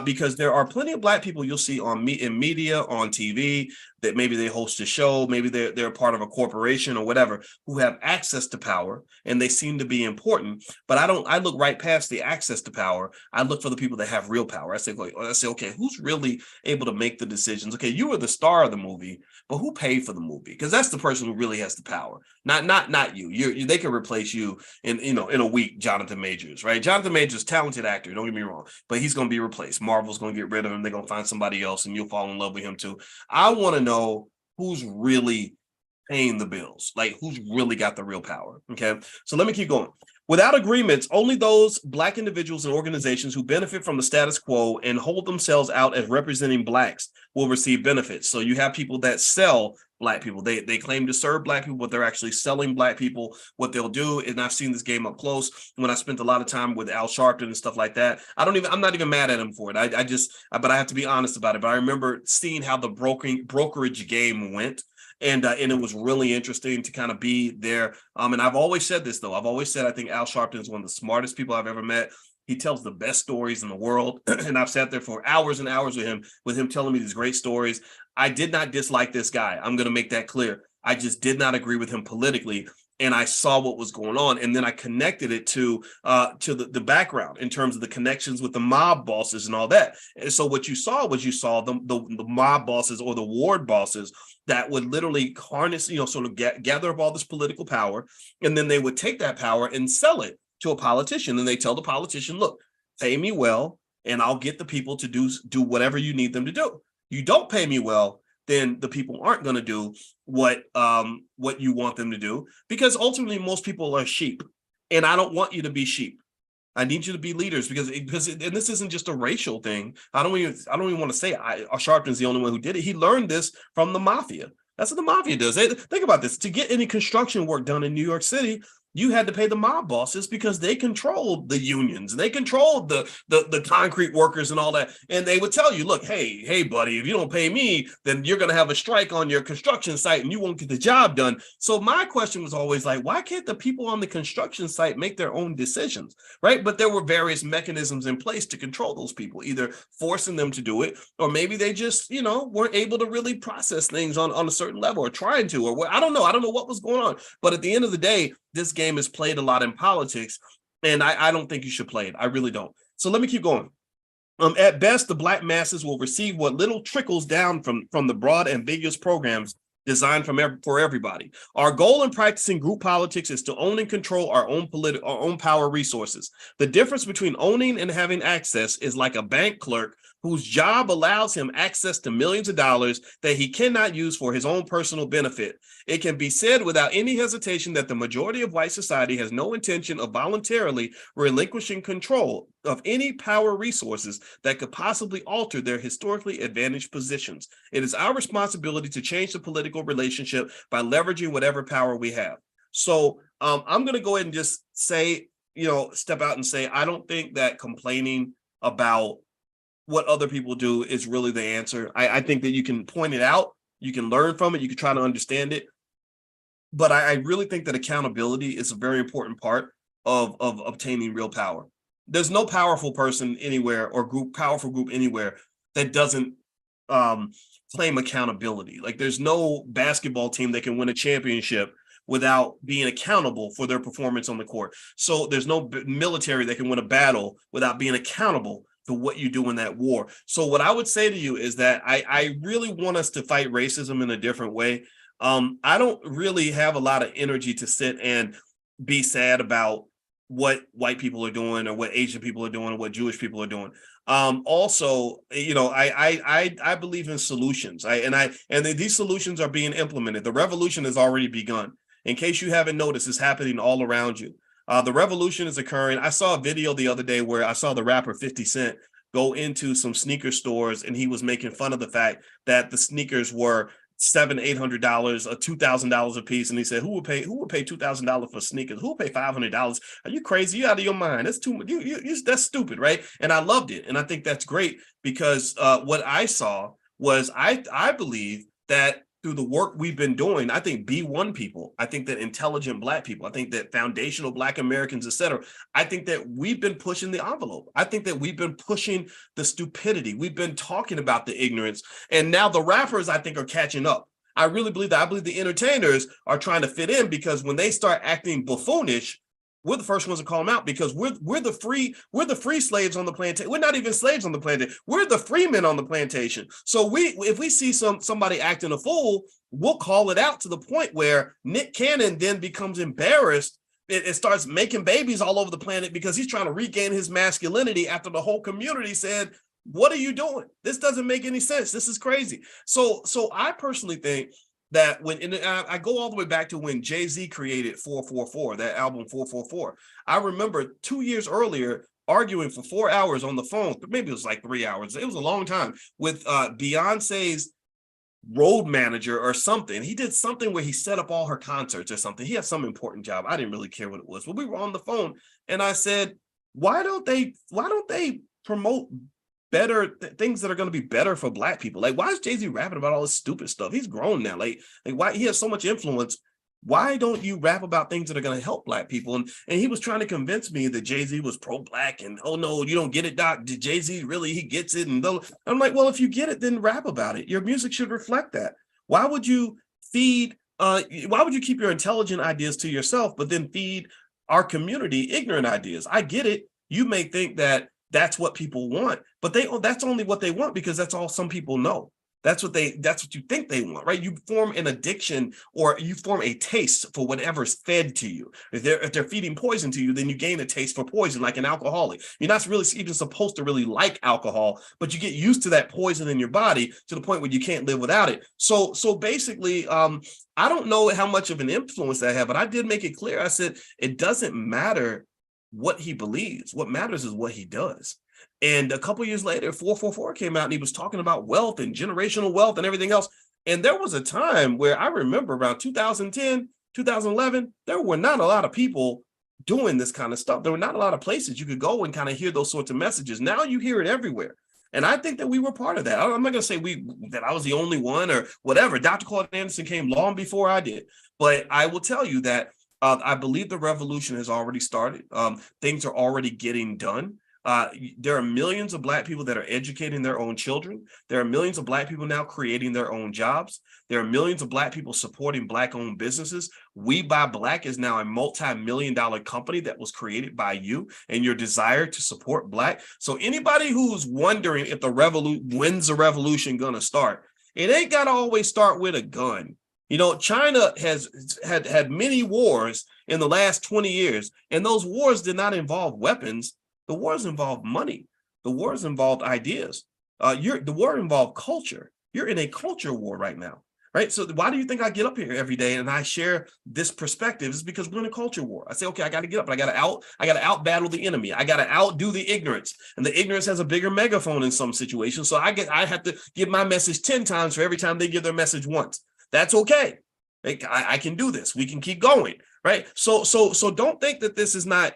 [SPEAKER 1] Because there are plenty of Black people you'll see in media, on TV, that maybe they host a show, maybe they're part of a corporation or whatever, who have access to power, and they seem to be important. But I look right past the access to power. I look for the people that have real power. I say, okay, who's really able to make the decisions? Okay, you were the star of the movie, but who paid for the movie? Because that's the person who really has the power, not you. They can replace you in a week, Jonathan Majors, right? Jonathan Majors, talented actor, don't get me wrong, but he's going to be replaced. Marvel's going to get rid of him. They're going to find somebody else, and you'll fall in love with him too. I want to know who's really paying the bills, like who's really got the real power. Okay, so let me keep going. Without agreements, only those Black individuals and organizations who benefit from the status quo and hold themselves out as representing Blacks will receive benefits. So you have people that sell Black people. They claim to serve Black people, but they're actually selling Black people. What they'll do, and I've seen this game up close when I spent a lot of time with Al Sharpton and stuff like that. I'm not even mad at him for it. But I have to be honest about it. But I remember seeing how the brokerage game went. And it was really interesting to kind of be there. And I've always said this, though. I've always said I think Al Sharpton is one of the smartest people I've ever met. He tells the best stories in the world. And I've sat there for hours and hours with him telling me these great stories. I did not dislike this guy. I'm going to make that clear. I just did not agree with him politically. And I saw what was going on. And then I connected it to the background in terms of the connections with the mob bosses and all that. And so what you saw was the mob bosses or the ward bosses that would literally harness, sort of gather up all this political power. And then they would take that power and sell it to a politician. And they tell the politician, look, pay me well, and I'll get the people to do whatever you need them to do. You don't pay me well, then the people aren't going to do what you want them to do, because ultimately most people are sheep, and I don't want you to be sheep. I need you to be leaders because and this isn't just a racial thing. I don't even want to say Sharpton's the only one who did it. He learned this from the mafia. That's what the mafia does. Think about this. To get any construction work done in New York City, you had to pay the mob bosses because they controlled the unions. They controlled the concrete workers and all that. And they would tell you, look, hey, buddy, if you don't pay me, then you're going to have a strike on your construction site and you won't get the job done. So my question was always like, why can't the people on the construction site make their own decisions, right? But there were various mechanisms in place to control those people, either forcing them to do it, or maybe they just, weren't able to really process things on a certain level, or trying to, or I don't know what was going on. But at the end of the day, this game is played a lot in politics, and I don't think you should play it. I really don't. So let me keep going. At best, the Black masses will receive what little trickles down from the broad, ambiguous programs designed for everybody. Our goal in practicing group politics is to own and control our own power resources. The difference between owning and having access is like a bank clerk whose job allows him access to millions of dollars that he cannot use for his own personal benefit. It can be said without any hesitation that the majority of white society has no intention of voluntarily relinquishing control of any power resources that could possibly alter their historically advantaged positions. It is our responsibility to change the political relationship by leveraging whatever power we have. So I'm going to go ahead and just say, step out and say, I don't think that complaining about what other people do is really the answer. I think that you can point it out, you can learn from it, you can try to understand it. But I really think that accountability is a very important part of obtaining real power. There's no powerful person anywhere or powerful group anywhere that doesn't claim accountability. Like there's no basketball team that can win a championship without being accountable for their performance on the court. So there's no military that can win a battle without being accountable to what you do in that war. So what I would say to you is that I really want us to fight racism in a different way. I don't really have a lot of energy to sit and be sad about what white people are doing or what Asian people are doing or what Jewish people are doing. Also, I believe in solutions. These solutions are being implemented. The revolution has already begun. In case you haven't noticed, it's happening all around you. The revolution is occurring. I saw a video the other day where I saw the rapper 50 Cent go into some sneaker stores, and he was making fun of the fact that the sneakers were $700-800, or $2,000 a piece, and he said, "Who would pay $2,000 for sneakers? Who would pay $500? Are you crazy? You out of your mind? That's too much. That's stupid, right?" And I loved it, and I think that's great because what I saw was I believe that through the work we've been doing, I think B1 people, I think that intelligent Black people, I think that foundational Black Americans, et cetera, I think that we've been pushing the envelope. I think that we've been pushing the stupidity. We've been talking about the ignorance. And now the rappers, I think, are catching up. I really believe that. I believe the entertainers are trying to fit in because when they start acting buffoonish, we're the first ones to call them out because we're the free slaves on the plantation. We're not even slaves on the plantation. We're the free men on the plantation. So if we see somebody acting a fool, we'll call it out to the point where Nick Cannon then becomes embarrassed. It starts making babies all over the planet because he's trying to regain his masculinity after the whole community said, "What are you doing? This doesn't make any sense. This is crazy." So I personally think that I go all the way back to when Jay-Z created 444, that album 444. I remember 2 years earlier arguing for 4 hours on the phone, maybe it was like 3 hours. It was a long time with Beyonce's road manager or something. He did something where he set up all her concerts or something. He had some important job. I didn't really care what it was, but we were on the phone and I said, why don't they promote better things that are going to be better for Black people? Like, why is Jay-Z rapping about all this stupid stuff? He's grown now. Like why he has so much influence. Why don't you rap about things that are going to help Black people? And he was trying to convince me that Jay-Z was pro-Black and, oh no, you don't get it, Doc. Jay-Z really, he gets it. And I'm like, well, if you get it, then rap about it. Your music should reflect that. Why would you keep your intelligent ideas to yourself, but then feed our community ignorant ideas? I get it. You may think that that's what people want, but that's only what they want because that's all some people know. That's what you think they want, right? You form an addiction or you form a taste for whatever's fed to you. If they're feeding poison to you, then you gain a taste for poison, like an alcoholic. You're not really even supposed to really like alcohol, but you get used to that poison in your body to the point where you can't live without it. So basically, I don't know how much of an influence that I have, but I did make it clear. I said, it doesn't matter what he believes. What matters is what he does. And a couple years later, 444 came out and he was talking about wealth and generational wealth and everything else. And there was a time where I remember around 2010, 2011, there were not a lot of people doing this kind of stuff. There were not a lot of places you could go and kind of hear those sorts of messages. Now you hear it everywhere. And I think that we were part of that. I'm not going to say that I was the only one or whatever. Dr. Claude Anderson came long before I did. But I will tell you that I believe the revolution has already started. Things are already getting done. There are millions of Black people that are educating their own children. There are millions of Black people now creating their own jobs. There are millions of Black people supporting Black-owned businesses. We Buy Black is now a multi-million-dollar company that was created by you and your desire to support Black. So anybody who's wondering if when's the revolution gonna start, it ain't gotta always start with a gun. You know, China has had many wars in the last 20 years, and those wars did not involve weapons. The wars involved money. The wars involved ideas. The war involved culture. You're in a culture war right now, right? So why do you think I get up here every day and I share this perspective? It's because we're in a culture war. I say, okay, I got to get up. I got to out battle the enemy. I got to outdo the ignorance. And the ignorance has a bigger megaphone in some situations. So I have to give my message 10 times for every time they give their message once. That's okay. I can do this. We can keep going, right? So don't think that this is not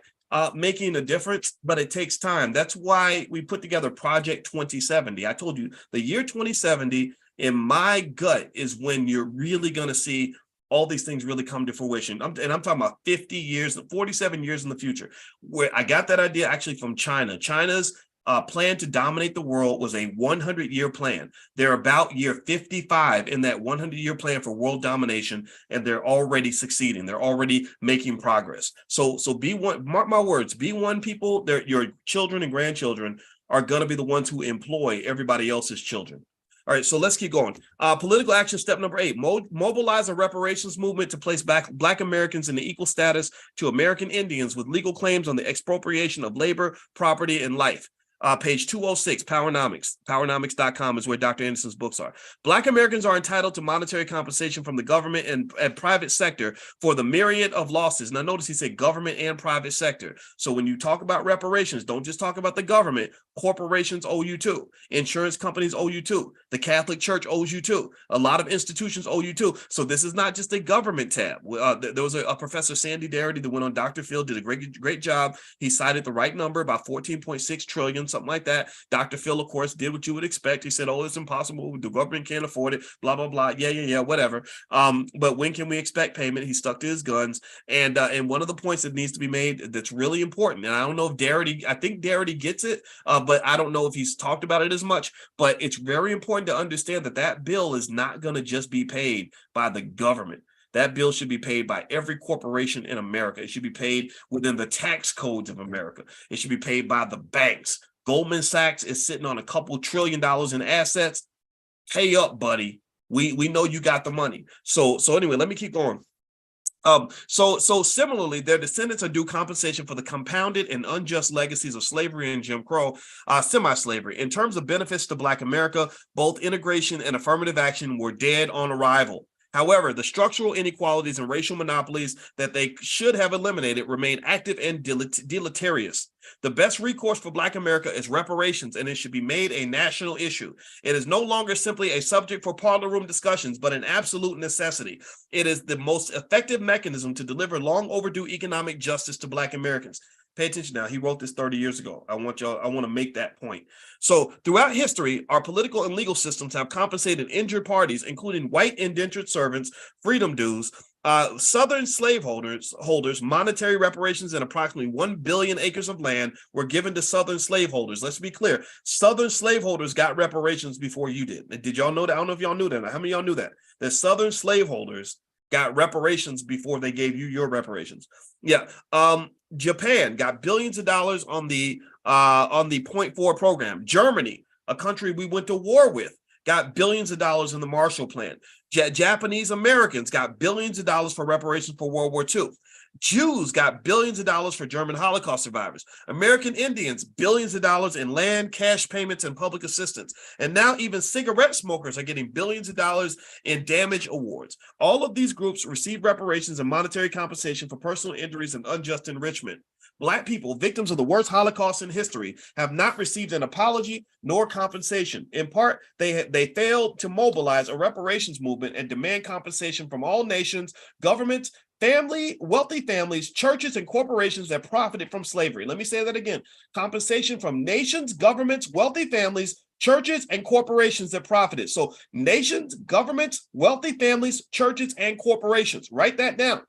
[SPEAKER 1] making a difference, but it takes time. That's why we put together Project 2070. I told you the year 2070 in my gut is when you're really going to see all these things really come to fruition. I'm talking about 50 years, 47 years in the future, where I got that idea actually from China. China's plan to dominate the world was a 100-year plan. They're about year 55 in that 100-year plan for world domination, and they're already succeeding. They're already making progress. So be one, mark my words, be one people, your children and grandchildren are going to be the ones who employ everybody else's children. All right, so let's keep going. Political action step number 8, mobilize a reparations movement to place Black Americans in the equal status to American Indians with legal claims on the expropriation of labor, property, and life. Page 206, Powernomics. Powernomics.com is where Dr. Anderson's books are. Black Americans are entitled to monetary compensation from the government and private sector for the myriad of losses. Now, notice he said government and private sector. So when you talk about reparations, don't just talk about the government. Corporations owe you too. Insurance companies owe you too. The Catholic Church owes you too. A lot of institutions owe you too. So this is not just a government tab. There was a Professor Sandy Darity that went on Dr. Phil, did a great job. He cited the right number, about 14.6 trillion, something like that. Dr. Phil, of course, did what you would expect. He said, oh, it's impossible. The government can't afford it, blah, blah, blah. Yeah, whatever. But when can we expect payment? He stuck to his guns. And one of the points that needs to be made that's really important, and I don't know if Darity, I think Darity gets it, but I don't know if he's talked about it as much, but it's very important to understand that bill is not going to just be paid by the government. That bill should be paid by every corporation in America. It should be paid within the tax codes of America. It should be paid by the banks. Goldman Sachs is sitting on a couple $1 trillion in assets. Pay up, buddy. We know you got the money. So anyway, let me keep going. So similarly, their descendants are due compensation for the compounded and unjust legacies of slavery and Jim Crow, semi-slavery. In terms of benefits to Black America, both integration and affirmative action were dead on arrival. However, the structural inequalities and racial monopolies that they should have eliminated remain active and deleterious. The best recourse for Black America is reparations, and it should be made a national issue. It is no longer simply a subject for parlor room discussions, but an absolute necessity. It is the most effective mechanism to deliver long overdue economic justice to Black Americans. Pay attention now. He wrote this 30 years ago. I want to make that point. So throughout history, our political and legal systems have compensated injured parties, including white indentured servants, freedom dues, Southern slaveholders, monetary reparations, and approximately 1 billion acres of land were given to Southern slaveholders. Let's be clear. Southern slaveholders got reparations before you did. Did y'all know that? I don't know if y'all knew that. How many of y'all knew that? That Southern slaveholders got reparations before they gave you your reparations. Yeah. Japan got billions of dollars on the Point Forward program. Germany, a country we went to war with, got billions of dollars in the Marshall Plan. Japanese Americans got billions of dollars for reparations for World War II. Jews got billions of dollars for German Holocaust survivors. American Indians, billions of dollars in land, cash payments, and public assistance. And now even cigarette smokers are getting billions of dollars in damage awards. All of these groups receive reparations and monetary compensation for personal injuries and unjust enrichment. Black people, victims of the worst Holocaust in history, have not received an apology nor compensation. In part, they failed to mobilize a reparations movement and demand compensation from all nations, governments, wealthy families, churches, and corporations that profited from slavery. Let me say that again. Compensation from nations, governments, wealthy families, churches, and corporations that profited. So nations, governments, wealthy families, churches, and corporations. Write that down.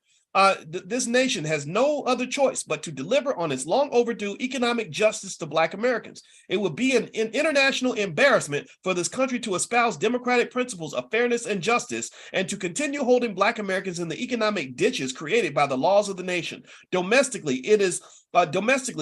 [SPEAKER 1] This nation has no other choice but to deliver on its long overdue economic justice to Black Americans. It would be an international embarrassment for this country to espouse democratic principles of fairness and justice and to continue holding Black Americans in the economic ditches created by the laws of the nation. Domestically,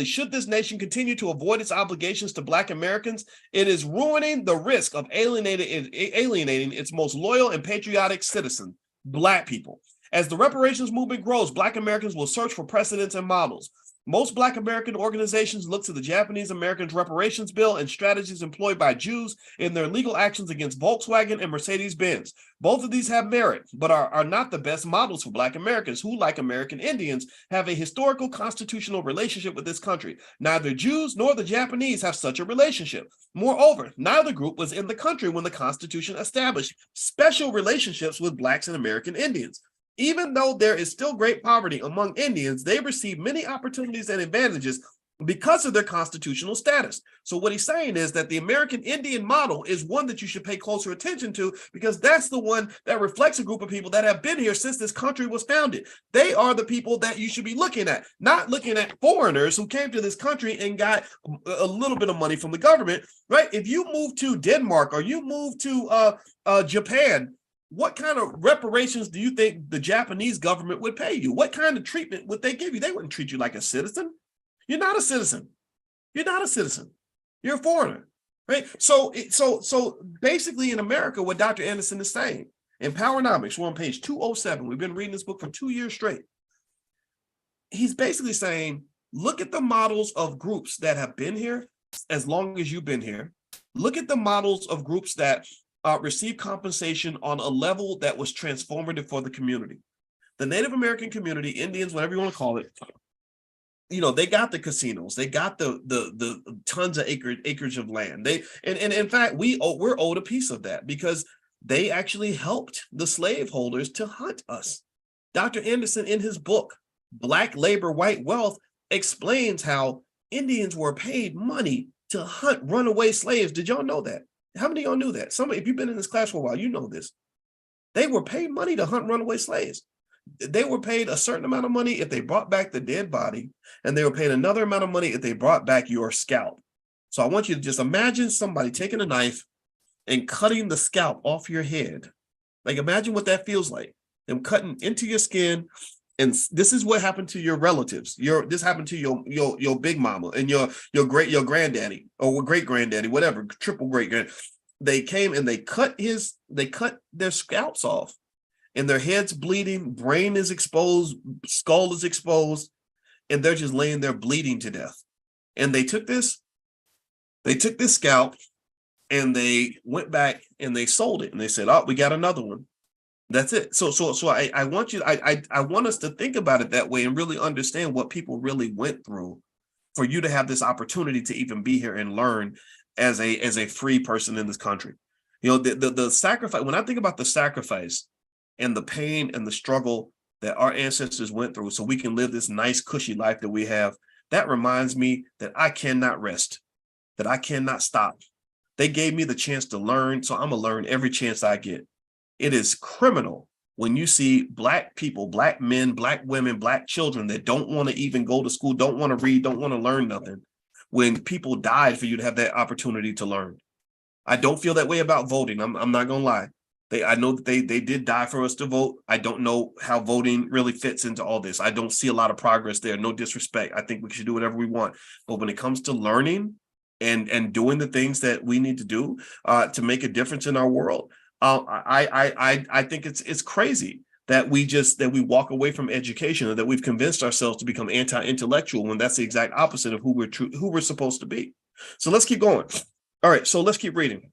[SPEAKER 1] should this nation continue to avoid its obligations to Black Americans, it is ruining the risk of alienating its most loyal and patriotic citizen, Black people. As the reparations movement grows, Black Americans will search for precedents and models. Most Black American organizations look to the Japanese Americans reparations bill and strategies employed by Jews in their legal actions against Volkswagen and Mercedes-Benz. Both of these have merit, but are not the best models for Black Americans who, like American Indians, have a historical constitutional relationship with this country. Neither Jews nor the Japanese have such a relationship. Moreover, neither group was in the country when the Constitution established special relationships with Blacks and American Indians. Even though there is still great poverty among Indians, they receive many opportunities and advantages because of their constitutional status. So what he's saying is that the American Indian model is one that you should pay closer attention to because that's the one that reflects a group of people that have been here since this country was founded. They are the people that you should be looking at, not looking at foreigners who came to this country and got a little bit of money from the government, right? If you move to Denmark or you move to Japan, what kind of reparations do you think the Japanese government would pay you? What kind of treatment would they give you? They wouldn't treat you like a citizen. You're not a citizen. You're not a citizen. You're a foreigner, right? So basically in America, what Dr. Anderson is saying, in Powernomics, we're on page 207. We've been reading this book for 2 years straight. He's basically saying, look at the models of groups that have been here as long as you've been here. Look at the models of groups that receive compensation on a level that was transformative for the community. The Native American community, Indians, whatever you want to call it, they got the casinos, they got the tons of acreage of land. And in fact, we're owed a piece of that because they actually helped the slaveholders to hunt us. Dr. Anderson, in his book, Black Labor, White Wealth, explains how Indians were paid money to hunt runaway slaves. Did y'all know that? How many of y'all knew that? If you've been in this class for a while, you know this. They were paid money to hunt runaway slaves. They were paid a certain amount of money if they brought back the dead body, and they were paid another amount of money if they brought back your scalp. So I want you to just imagine somebody taking a knife and cutting the scalp off your head. Like imagine what that feels like. Them cutting into your skin. And this is what happened to your relatives. This happened to your big mama and your granddaddy or great granddaddy, whatever, triple great grand. They came and they cut their scalps off, and their head's bleeding, brain is exposed, skull is exposed, and they're just laying there bleeding to death. And they took this scalp and they went back and they sold it, and they said, "Oh, we got another one." That's it. I want you, I want us to think about it that way and really understand what people really went through for you to have this opportunity to even be here and learn as a free person in this country. You know, the sacrifice, when I think about the sacrifice and the pain and the struggle that our ancestors went through so we can live this nice, cushy life that we have, that reminds me that I cannot rest, that I cannot stop. They gave me the chance to learn, so I'm gonna learn every chance I get. It is criminal when you see Black people, Black men, Black women, Black children that don't want to even go to school, don't want to read, don't want to learn nothing, when people died for you to have that opportunity to learn. I don't feel that way about voting. I'm not gonna lie. I know that they did die for us to vote. I don't know how voting really fits into all this. I don't see a lot of progress there. No disrespect. I think we should do whatever we want. But when it comes to learning and doing the things that we need to do to make a difference in our world, I think it's crazy that we walk away from education, or that we've convinced ourselves to become anti-intellectual when that's the exact opposite of who we're supposed to be. So let's keep going. All right, so let's keep reading.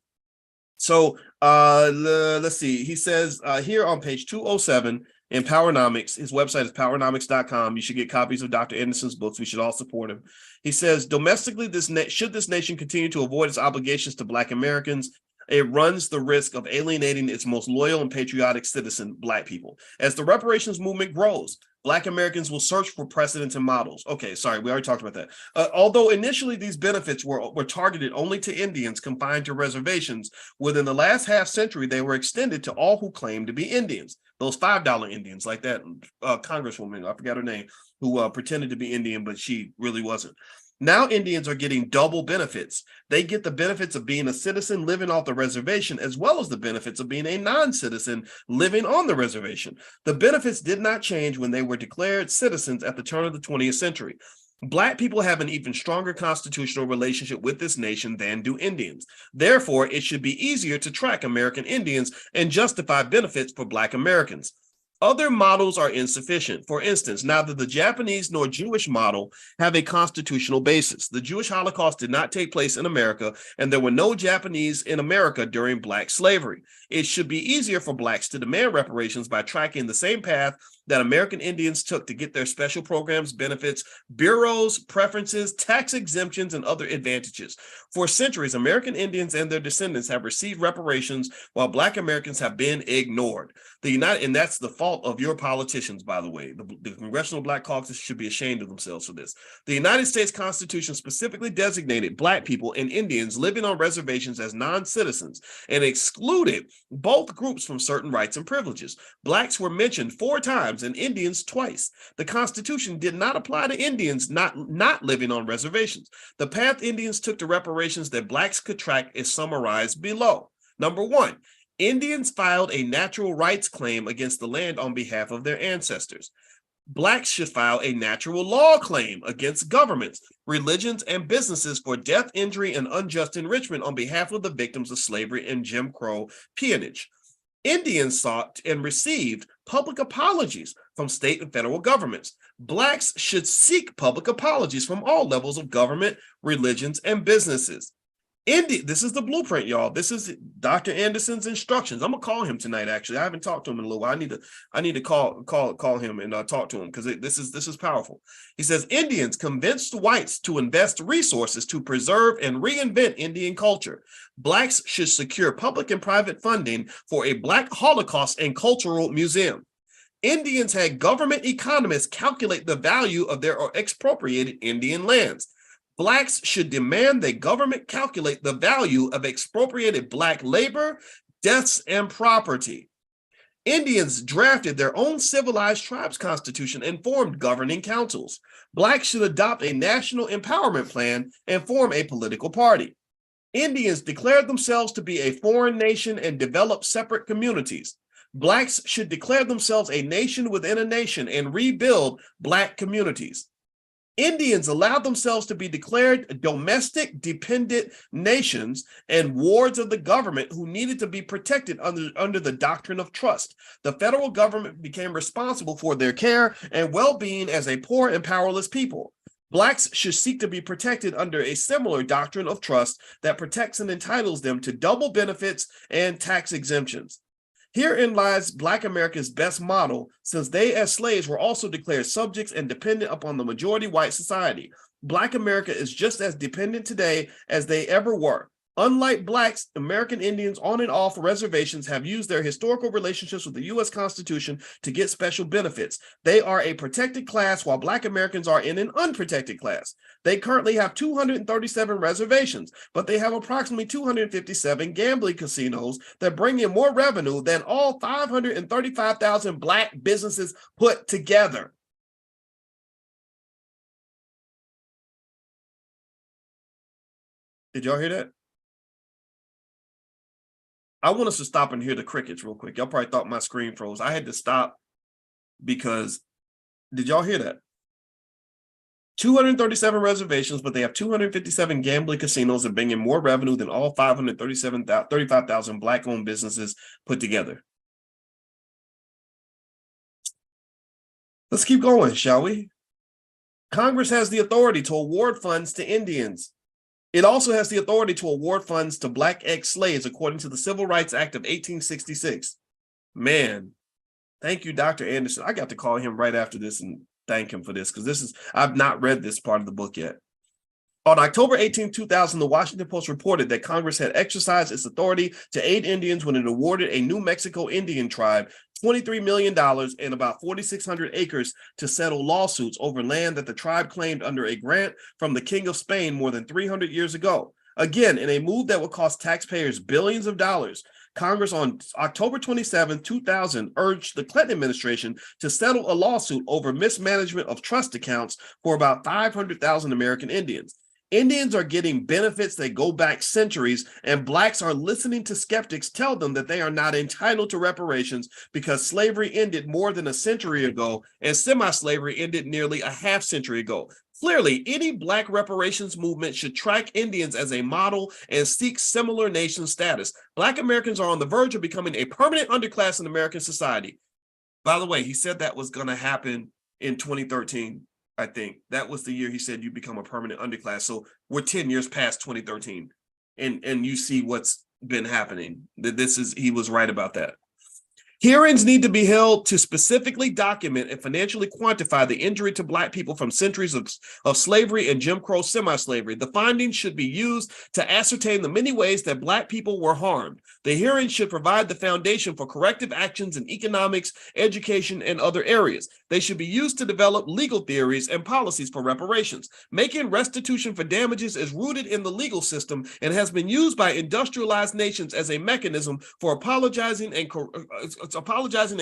[SPEAKER 1] So let's see. He says here on page 207 in Powernomics, his website is powernomics.com. You should get copies of Dr. Anderson's books. We should all support him. He says, domestically, should this nation continue to avoid its obligations to Black Americans, it runs the risk of alienating its most loyal and patriotic citizen, Black people. As the reparations movement grows, Black Americans will search for precedents and models. Okay, sorry, we already talked about that. Although initially these benefits were targeted only to Indians confined to reservations, within the last half century, they were extended to all who claimed to be Indians. Those $5 Indians, like that Congresswoman, I forgot her name, who pretended to be Indian, but she really wasn't. Now Indians are getting double benefits. They get the benefits of being a citizen living off the reservation, as well as the benefits of being a non-citizen living on the reservation. The benefits did not change when they were declared citizens at the turn of the 20th century. Black people have an even stronger constitutional relationship with this nation than do Indians. Therefore, it should be easier to track American Indians and justify benefits for Black Americans. Other models are insufficient. For instance, neither the Japanese nor Jewish model have a constitutional basis. The Jewish Holocaust did not take place in America, and there were no Japanese in America during Black slavery. It should be easier for Blacks to demand reparations by tracking the same path that American Indians took to get their special programs, benefits, bureaus, preferences, tax exemptions, and other advantages. For centuries, American Indians and their descendants have received reparations while Black Americans have been ignored. And that's the fault of your politicians, by the way. The Congressional Black Caucus should be ashamed of themselves for this. The United States Constitution specifically designated Black people and Indians living on reservations as non-citizens and excluded both groups from certain rights and privileges. Blacks were mentioned 4 times and Indians twice. The Constitution did not apply to Indians not living on reservations. The path Indians took to reparations that Blacks could track is summarized below. Number 1, Indians filed a natural rights claim against the land on behalf of their ancestors. Blacks should file a natural law claim against governments, religions, and businesses for death, injury, and unjust enrichment on behalf of the victims of slavery and Jim Crow peonage. Indians sought and received public apologies from state and federal governments. Blacks should seek public apologies from all levels of government, religions, and businesses. This is the blueprint, y'all. This is Dr. Anderson's instructions. I'm gonna call him tonight. Actually, I haven't talked to him in a little while. I need to call him and talk to him, because this is powerful. He says Indians convinced whites to invest resources to preserve and reinvent Indian culture. Blacks should secure public and private funding for a Black Holocaust and Cultural Museum. Indians had government economists calculate the value of their expropriated Indian lands. Blacks should demand that government calculate the value of expropriated Black labor, deaths, and property. Indians drafted their own civilized tribes constitution and formed governing councils. Blacks should adopt a national empowerment plan and form a political party. Indians declared themselves to be a foreign nation and developed separate communities. Blacks should declare themselves a nation within a nation and rebuild Black communities. Indians allowed themselves to be declared domestic dependent nations and wards of the government who needed to be protected under the doctrine of trust. The federal government became responsible for their care and well-being as a poor and powerless people. Blacks should seek to be protected under a similar doctrine of trust that protects and entitles them to double benefits and tax exemptions. Herein lies Black America's best model, since they as slaves were also declared subjects and dependent upon the majority white society. Black America is just as dependent today as they ever were. Unlike Blacks, American Indians on and off reservations have used their historical relationships with the U.S. Constitution to get special benefits. They are a protected class while Black Americans are in an unprotected class. They currently have 237 reservations, but they have approximately 257 gambling casinos that bring in more revenue than all 535,000 Black businesses put together. Did y'all hear that? I want us to stop and hear the crickets real quick. Y'all probably thought my screen froze. I had to stop because, did y'all hear that? 237 reservations, but they have 257 gambling casinos that bring in more revenue than all 535,000 Black-owned businesses put together. Let's keep going, shall we? Congress has the authority to award funds to Indians. It also has the authority to award funds to Black ex-slaves according to the Civil Rights Act of 1866. Man, thank you, Dr. Anderson. I got to call him right after this and thank him for this, because I've not read this part of the book yet. On October 18, 2000, the Washington Post reported that Congress had exercised its authority to aid Indians when it awarded a New Mexico Indian tribe $23 million and about 4,600 acres to settle lawsuits over land that the tribe claimed under a grant from the King of Spain more than 300 years ago. Again, in a move that would cost taxpayers billions of dollars, Congress on October 27, 2000, urged the Clinton administration to settle a lawsuit over mismanagement of trust accounts for about 500,000 American Indians. Indians are getting benefits that go back centuries, and Blacks are listening to skeptics tell them that they are not entitled to reparations because slavery ended more than a century ago and semi-slavery ended nearly a half century ago. Clearly, any Black reparations movement should track Indians as a model and seek similar nation status. Black Americans are on the verge of becoming a permanent underclass in American society. By the way, he said that was going to happen in 2013. I think that was the year he said you become a permanent underclass. So we're 10 years past 2013, and you see what's been happening. He was right about that. Hearings need to be held to specifically document and financially quantify the injury to Black people from centuries of slavery and Jim Crow semi-slavery. The findings should be used to ascertain the many ways that Black people were harmed. The hearing should provide the foundation for corrective actions in economics, education, and other areas. They should be used to develop legal theories and policies for reparations. Making restitution for damages is rooted in the legal system and has been used by industrialized nations as a mechanism for apologizing and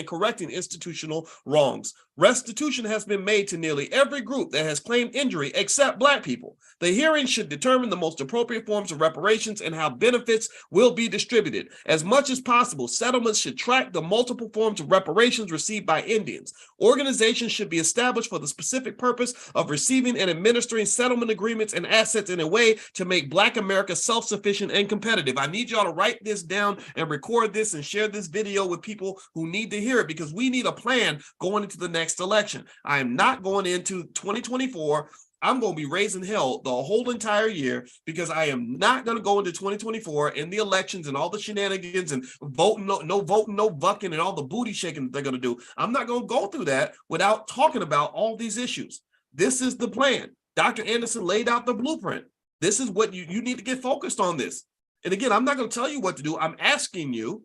[SPEAKER 1] correcting institutional wrongs. Restitution has been made to nearly every group that has claimed injury except Black people. The hearing should determine the most appropriate forms of reparations and how benefits will be distributed. As much as possible, settlements should track the multiple forms of reparations received by Indians. Organizations should be established for the specific purpose of receiving and administering settlement agreements and assets in a way to make Black America self-sufficient and competitive. I need y'all to write this down and record this and share this video with people who need to hear it, because we need a plan going into the next election. I am not going into 2024. I'm going to be raising hell the whole entire year, because I am not going to go into 2024 in the elections and all the shenanigans and voting, no voting, no bucking, and all the booty shaking that they're going to do. I'm not going to go through that without talking about all these issues. This is the plan. Dr. Anderson laid out the blueprint. This is what you need to get focused on this. And again, I'm not going to tell you what to do. I'm asking you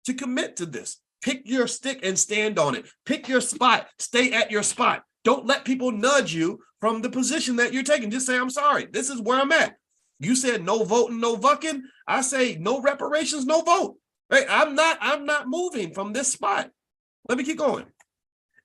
[SPEAKER 1] to commit to this. Pick your stick and stand on it. Pick your spot. Stay at your spot. Don't let people nudge you from the position that you're taking. Just say, I'm sorry. This is where I'm at. You said no voting, no vucking. I say no reparations, no vote. Right? I'm not moving from this spot. Let me keep going.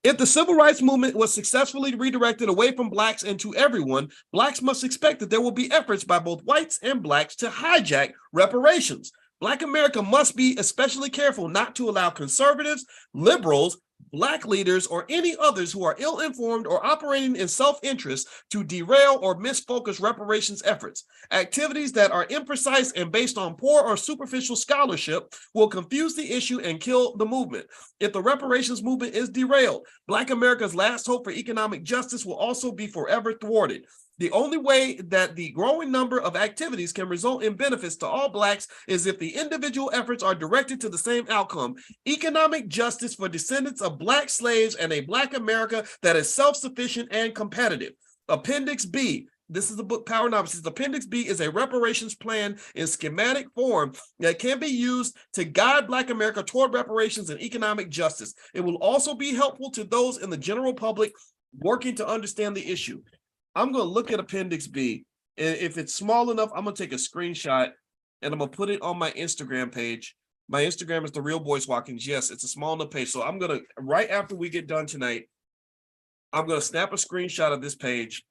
[SPEAKER 1] If the civil rights movement was successfully redirected away from Blacks and to everyone, Blacks must expect that there will be efforts by both whites and Blacks to hijack reparations. Black America must be especially careful not to allow conservatives, liberals, Black leaders, or any others who are ill-informed or operating in self-interest to derail or misfocus reparations efforts. Activities that are imprecise and based on poor or superficial scholarship will confuse the issue and kill the movement. If the reparations movement is derailed, Black America's last hope for economic justice will also be forever thwarted. The only way that the growing number of activities can result in benefits to all Blacks is if the individual efforts are directed to the same outcome: economic justice for descendants of Black slaves and a Black America that is self-sufficient and competitive. Appendix B. This is the book Powernomics. Appendix B is a reparations plan in schematic form that can be used to guide Black America toward reparations and economic justice. It will also be helpful to those in the general public working to understand the issue. I'm going to look at Appendix B, and if it's small enough, I'm going to take a screenshot and I'm going to put it on my Instagram page. My Instagram is The Real Boyce Watkins. Yes, it's a small enough page. So I'm going to, right after we get done tonight, I'm going to snap a screenshot of this page.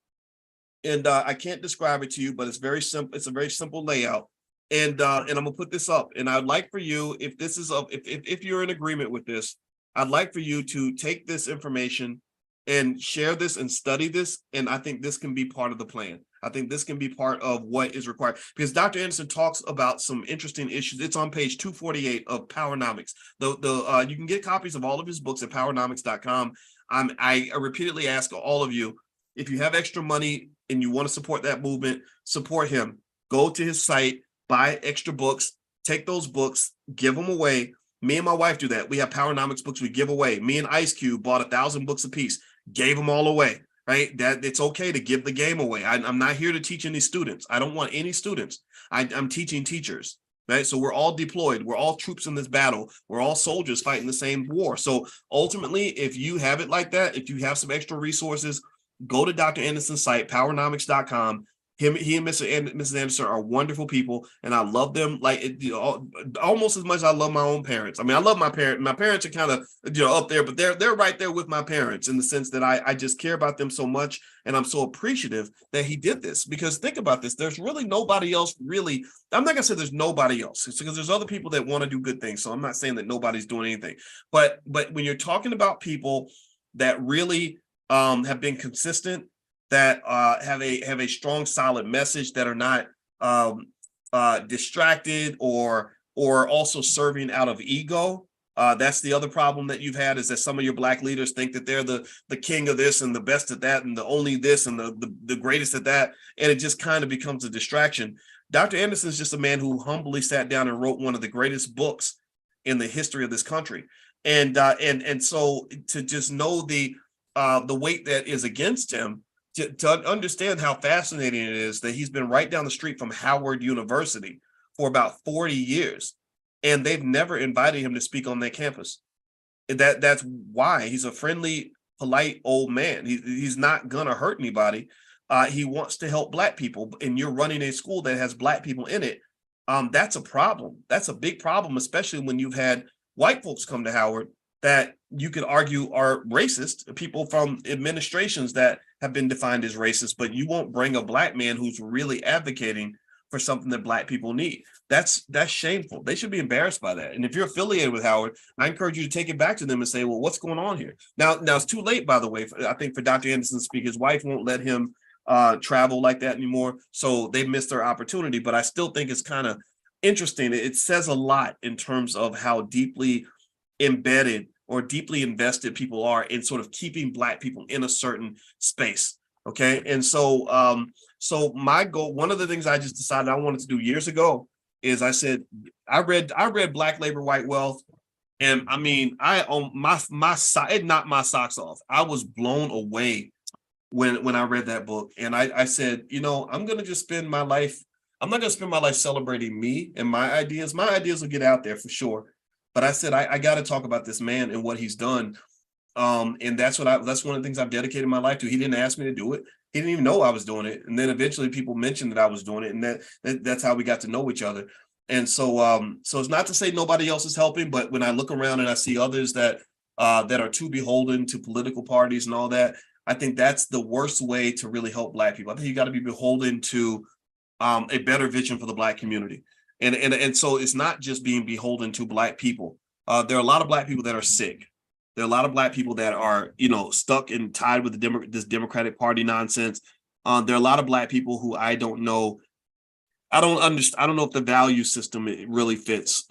[SPEAKER 1] And I can't describe it to you, but it's very simple. It's a very simple layout. And I'm going to put this up. And I'd like for you, if this is if you're in agreement with this, I'd like for you to take this information and share this and study this. And I think this can be part of the plan. I think this can be part of what is required, because Dr. Anderson talks about some interesting issues. It's on page 248 of Powernomics. You can get copies of all of his books at powernomics.com. I repeatedly ask all of you, if you have extra money and you want to support that movement, support him. Go to his site, buy extra books, take those books, give them away. Me and my wife do that. We have Powernomics books we give away. Me and Ice Cube bought 1,000 books a piece, gave them all away, right? That it's okay to give the game away. I'm not here to teach any students. I don't want any students. I'm teaching teachers, right? So we're all deployed. We're all troops in this battle. We're all soldiers fighting the same war. So ultimately, if you have it like that, if you have some extra resources, go to Dr. Anderson's site, powernomics.com. He and Mrs. Anderson are wonderful people, and I love them like almost as much as I love my own parents. I mean, I love my parents. My parents are kind of up there, but they're right there with my parents in the sense that I just care about them so much, and I'm so appreciative that he did this. Because think about this: there's really nobody else. Really, I'm not gonna say there's nobody else. It's because there's other people that want to do good things. So I'm not saying that nobody's doing anything. But when you're talking about people that really have been consistent, that have a strong, solid message, that are not distracted or also serving out of ego. That's the other problem that you've had, is that some of your Black leaders think that they're the king of this and the best at that and the only this and the greatest at that, and it just kind of becomes a distraction. Dr. Anderson is just a man who humbly sat down and wrote one of the greatest books in the history of this country, and so to just know the weight that is against him, to understand how fascinating it is that he's been right down the street from Howard University for about 40 years, and they've never invited him to speak on their campus. That's why he's a friendly, polite old man. He's not gonna hurt anybody. He wants to help Black people, and you're running a school that has Black people in it. That's a problem. That's a big problem, especially when you've had white folks come to Howard that you could argue are racist, people from administrations that have been defined as racist, but you won't bring a Black man who's really advocating for something that Black people need. That's shameful. They should be embarrassed by that. And if you're affiliated with Howard, I encourage you to take it back to them and say, well, what's going on here? Now it's too late, by the way. I think for Dr. Anderson to speak, his wife won't let him travel like that anymore. So they missed their opportunity, but I still think it's kind of interesting. It says a lot in terms of how deeply embedded or deeply invested people are in sort of keeping Black people in a certain space. Okay. And so, so my goal, one of the things I just decided I wanted to do years ago is I said, I read Black Labor, White Wealth. And I mean, it knocked my socks off. I was blown away when I read that book. And I said, I'm going to just spend my life. I'm not going to spend my life celebrating me and my ideas. My ideas will get out there for sure. But I said, I got to talk about this man and what he's done. And that's one of the things I've dedicated my life to. He didn't ask me to do it. He didn't even know I was doing it. And then eventually people mentioned that I was doing it. And that's how we got to know each other. And so it's not to say nobody else is helping, but when I look around and I see others that are too beholden to political parties and all that, I think that's the worst way to really help Black people. I think you got to be beholden to a better vision for the Black community. And so it's not just being beholden to Black people. There are a lot of Black people that are sick. There are a lot of Black people that are, stuck and tied with this Democratic Party nonsense. There are a lot of Black people who I don't know. I don't understand. I don't know if the value system really fits.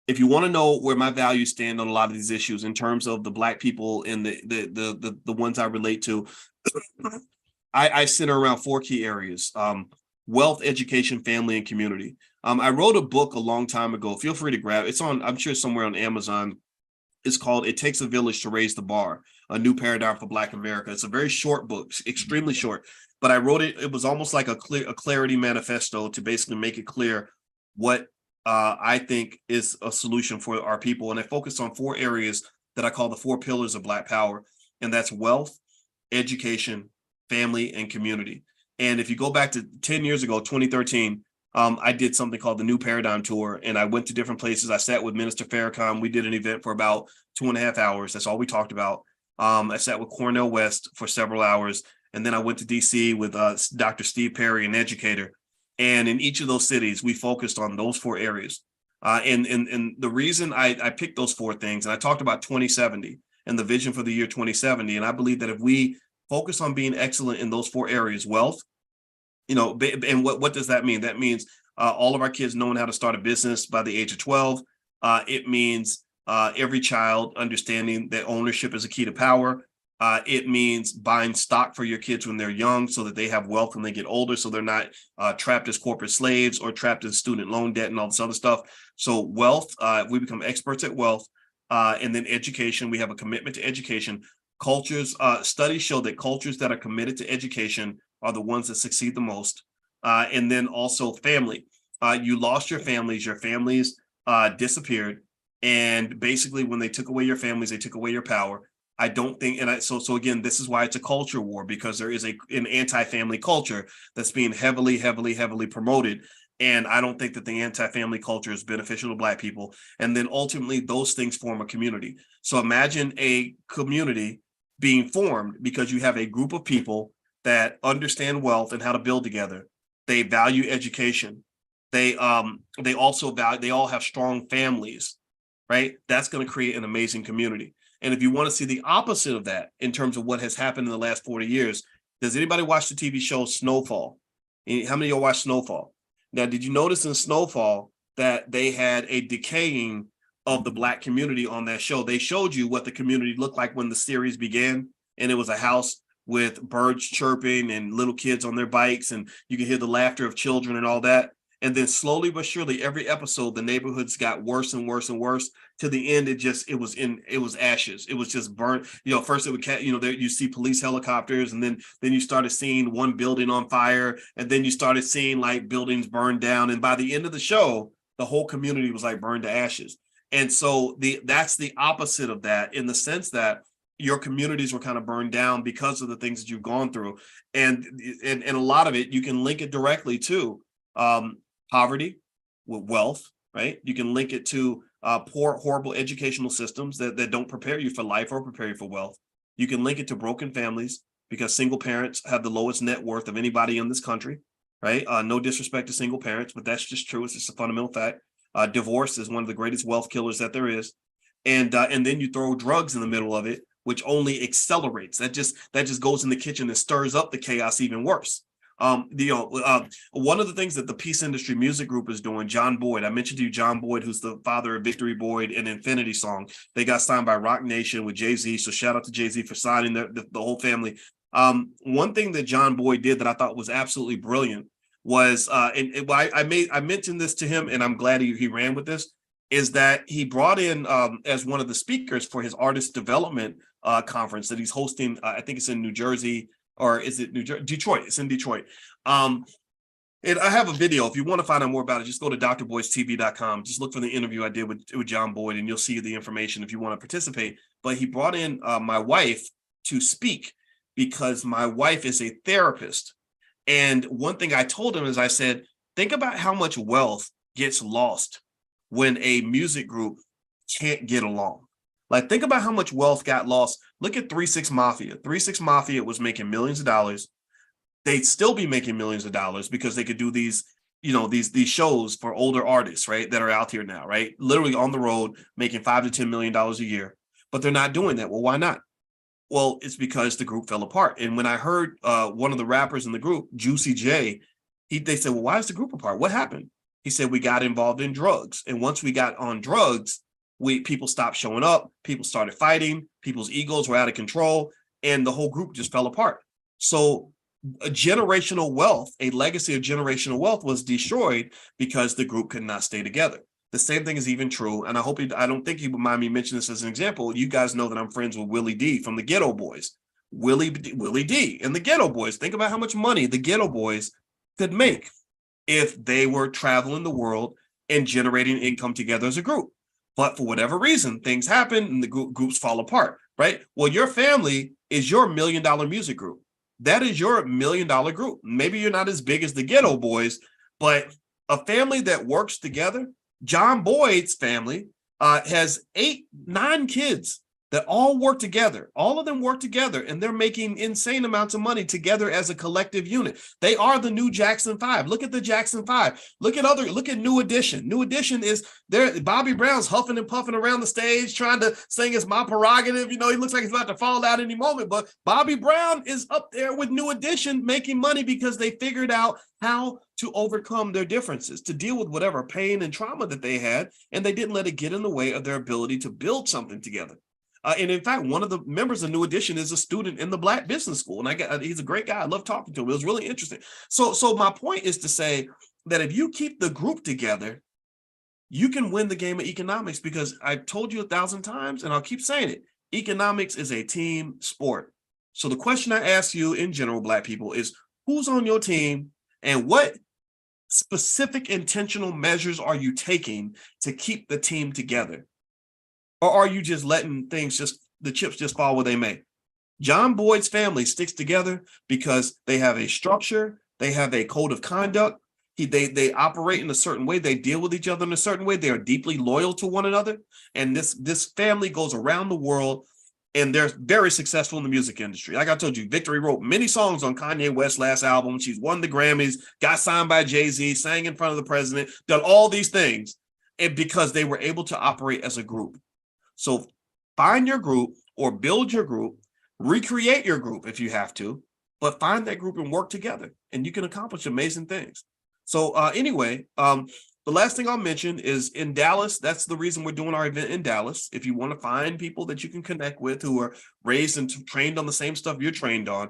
[SPEAKER 1] If you want to know where my values stand on a lot of these issues in terms of the Black people and the ones I relate to, I center around four key areas: wealth, education, family, and community. I wrote a book a long time ago. Feel free to grab it. It's on, I'm sure, somewhere on Amazon. It's called "It Takes a Village to Raise the Bar: A New Paradigm for Black America." It's a very short book, extremely short, but I wrote it. It was almost like a clarity manifesto to basically make it clear what I think is a solution for our people. And I focused on four areas that I call the four pillars of Black power, and that's wealth, education, family, and community. And if you go back to 10 years ago, 2013, I did something called the New Paradigm Tour, and I went to different places. I sat with Minister Farrakhan. We did an event for about 2.5 hours. That's all we talked about. I sat with Cornel West for several hours, and then I went to DC with Dr. Steve Perry, an educator. And in each of those cities, we focused on those four areas. And the reason I picked those four things, and I talked about 2070 and the vision for the year 2070, and I believe that if we focus on being excellent in those four areas: wealth, and what does that mean? That means all of our kids knowing how to start a business by the age of 12. It means every child understanding that ownership is a key to power. It means buying stock for your kids when they're young so that they have wealth when they get older, so they're not trapped as corporate slaves or trapped in student loan debt and all this other stuff. So wealth, we become experts at wealth. And then education, we have a commitment to education. Cultures, studies show that cultures that are committed to education are the ones that succeed the most. And then also family. You lost your families disappeared. And basically, when they took away your families, they took away your power. I don't think, so again, this is why it's a culture war, because there is an anti-family culture that's being heavily promoted. And I don't think that the anti-family culture is beneficial to Black people. And then ultimately, those things form a community. So imagine a community being formed because you have a group of people that understand wealth and how to build together. They value education. They also value, they all have strong families, right? That's going to create an amazing community. And if you want to see the opposite of that in terms of what has happened in the last 40 years, does anybody watch the TV show Snowfall? How many of y'all watch Snowfall? Now, did you notice in Snowfall that they had a decaying of the Black community on that show? They showed you what the community looked like when the series began, and it was a house with birds chirping and little kids on their bikes, and you can hear the laughter of children and all that. And then slowly but surely, every episode, the neighborhoods got worse and worse and worse. To the end, it was ashes. It was just burnt. First it would, there you see police helicopters, and then you started seeing one building on fire, and then you started seeing like buildings burned down. And by the end of the show, the whole community was like burned to ashes. And so that's the opposite of that, in the sense that your communities were kind of burned down because of the things that you've gone through. And a lot of it, you can link it directly to poverty with wealth, right? You can link it to poor, horrible educational systems that don't prepare you for life or prepare you for wealth. You can link it to broken families, because single parents have the lowest net worth of anybody in this country, right? No disrespect to single parents, but that's just true. It's just a fundamental fact. Divorce is one of the greatest wealth killers that there is. And then you throw drugs in the middle of it, which only accelerates. That just goes in the kitchen and stirs up the chaos even worse. One of the things that the Peace Industry Music Group is doing, John Boyd, I mentioned to you John Boyd, who's the father of Victory Boyd and Infinity Song. They got signed by Roc Nation with Jay-Z. So shout out to Jay-Z for signing the whole family. One thing that John Boyd did that I thought was absolutely brilliant was, I mentioned this to him, and I'm glad he ran with this, is that he brought in as one of the speakers for his artist development conference that he's hosting. I think it's in New Jersey, or is it New Jersey? Detroit. It's in Detroit. And I have a video. If you want to find out more about it, just go to drboydstv.com. Just look for the interview I did with John Boyd, and you'll see the information if you want to participate. But he brought in my wife to speak, because my wife is a therapist. And one thing I told him is, I said, think about how much wealth gets lost when a music group can't get along. Like, think about how much wealth got lost. Look at 3 6 Mafia. 3 6 Mafia was making millions of dollars. They'd still be making millions of dollars because they could do these shows for older artists, right, that are out here now, right? Literally on the road, making $5 to $10 million a year. But they're not doing that. Well, why not? Well, it's because the group fell apart. And when I heard one of the rappers in the group, Juicy J, they said, well, why is the group apart? What happened? He said, we got involved in drugs. And once we got on drugs, people stopped showing up. People started fighting. People's egos were out of control. And the whole group just fell apart. So a generational wealth, a legacy of generational wealth was destroyed because the group could not stay together. The same thing is even true, and I don't think you would mind me mentioning this as an example. You guys know that I'm friends with Willie D from the Ghetto Boys. Willie D and the Ghetto Boys. Think about how much money the Ghetto Boys could make if they were traveling the world and generating income together as a group. But for whatever reason, things happen and the groups fall apart, right? Well, your family is your $1 million music group. That is your $1 million group. Maybe you're not as big as the Ghetto Boys, but a family that works together. John Boyd's family has 9 kids that all work together. All of them work together, and they're making insane amounts of money together as a collective unit. They are the new Jackson 5. Look at the Jackson 5. Look at New Edition. New Edition is there. Bobby Brown's huffing and puffing around the stage, trying to sing "It's My Prerogative." You know, he looks like he's about to fall out any moment, but Bobby Brown is up there with New Edition making money because they figured out how to overcome their differences, to deal with whatever pain and trauma that they had, and they didn't let it get in the way of their ability to build something together. And in fact, one of the members of New Edition is a student in the Black Business School, and he's a great guy. I love talking to him. It was really interesting. So my point is to say that if you keep the group together, you can win the game of economics, because I've told you 1,000 times, and I'll keep saying it, economics is a team sport. So the question I ask you in general, Black people, is who's on your team and what specific intentional measures are you taking to keep the team together? Or are you just letting the chips just fall where they may? John Boyd's family sticks together because they have a structure, they have a code of conduct, they operate in a certain way, they deal with each other in a certain way, they are deeply loyal to one another, and this family goes around the world, and they're very successful in the music industry. Like I told you, Victory wrote many songs on Kanye West's last album. She's won the Grammys, got signed by Jay-Z, sang in front of the president, done all these things, and because they were able to operate as a group. So find your group or build your group, recreate your group if you have to, but find that group and work together, and you can accomplish amazing things. So anyway, the last thing I'll mention is in Dallas. That's the reason we're doing our event in Dallas. If you want to find people that you can connect with who are raised and trained on the same stuff you're trained on,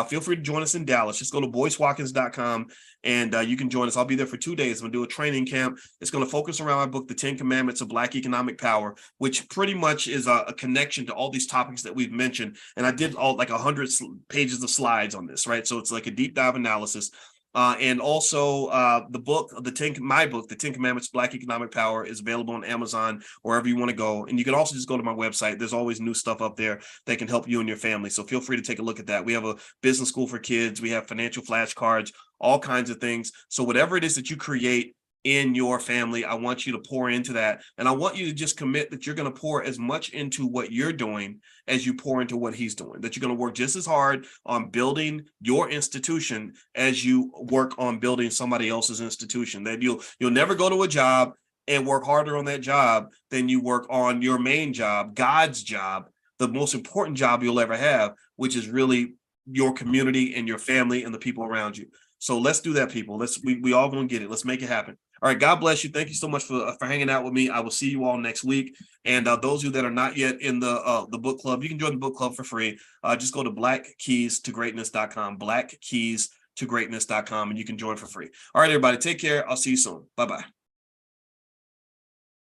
[SPEAKER 1] feel free to join us in Dallas. Just go to boycewatkins.com and you can join us. I'll be there for 2 days. I'm going to do a training camp. It's going to focus around my book, The 10 Commandments of Black Economic Power, which pretty much is a connection to all these topics that we've mentioned. And I did all like 100 pages of slides on this, right? So it's like a deep dive analysis. And also the book, my book, The 10 Commandments of Black Economic Power, is available on Amazon, wherever you want to go. And you can also just go to my website. There's always new stuff up there that can help you and your family. So feel free to take a look at that. We have a business school for kids. We have financial flashcards, all kinds of things. So whatever it is that you create in your family, I want you to pour into that. And I want you to just commit that you're going to pour as much into what you're doing as you pour into what he's doing, that you're going to work just as hard on building your institution as you work on building somebody else's institution, that you'll never go to a job and work harder on that job than you work on your main job, God's job, the most important job you'll ever have, which is really your community and your family and the people around you. So let's do that, people. We all gonna get it. Let's make it happen. All right. God bless you. Thank you so much for hanging out with me. I will see you all next week. And those of you that are not yet in the book club, you can join the book club for free. Just go to blackkeystogreatness.com, blackkeystogreatness.com, and you can join for free. All right, everybody. Take care. I'll see you soon. Bye-bye.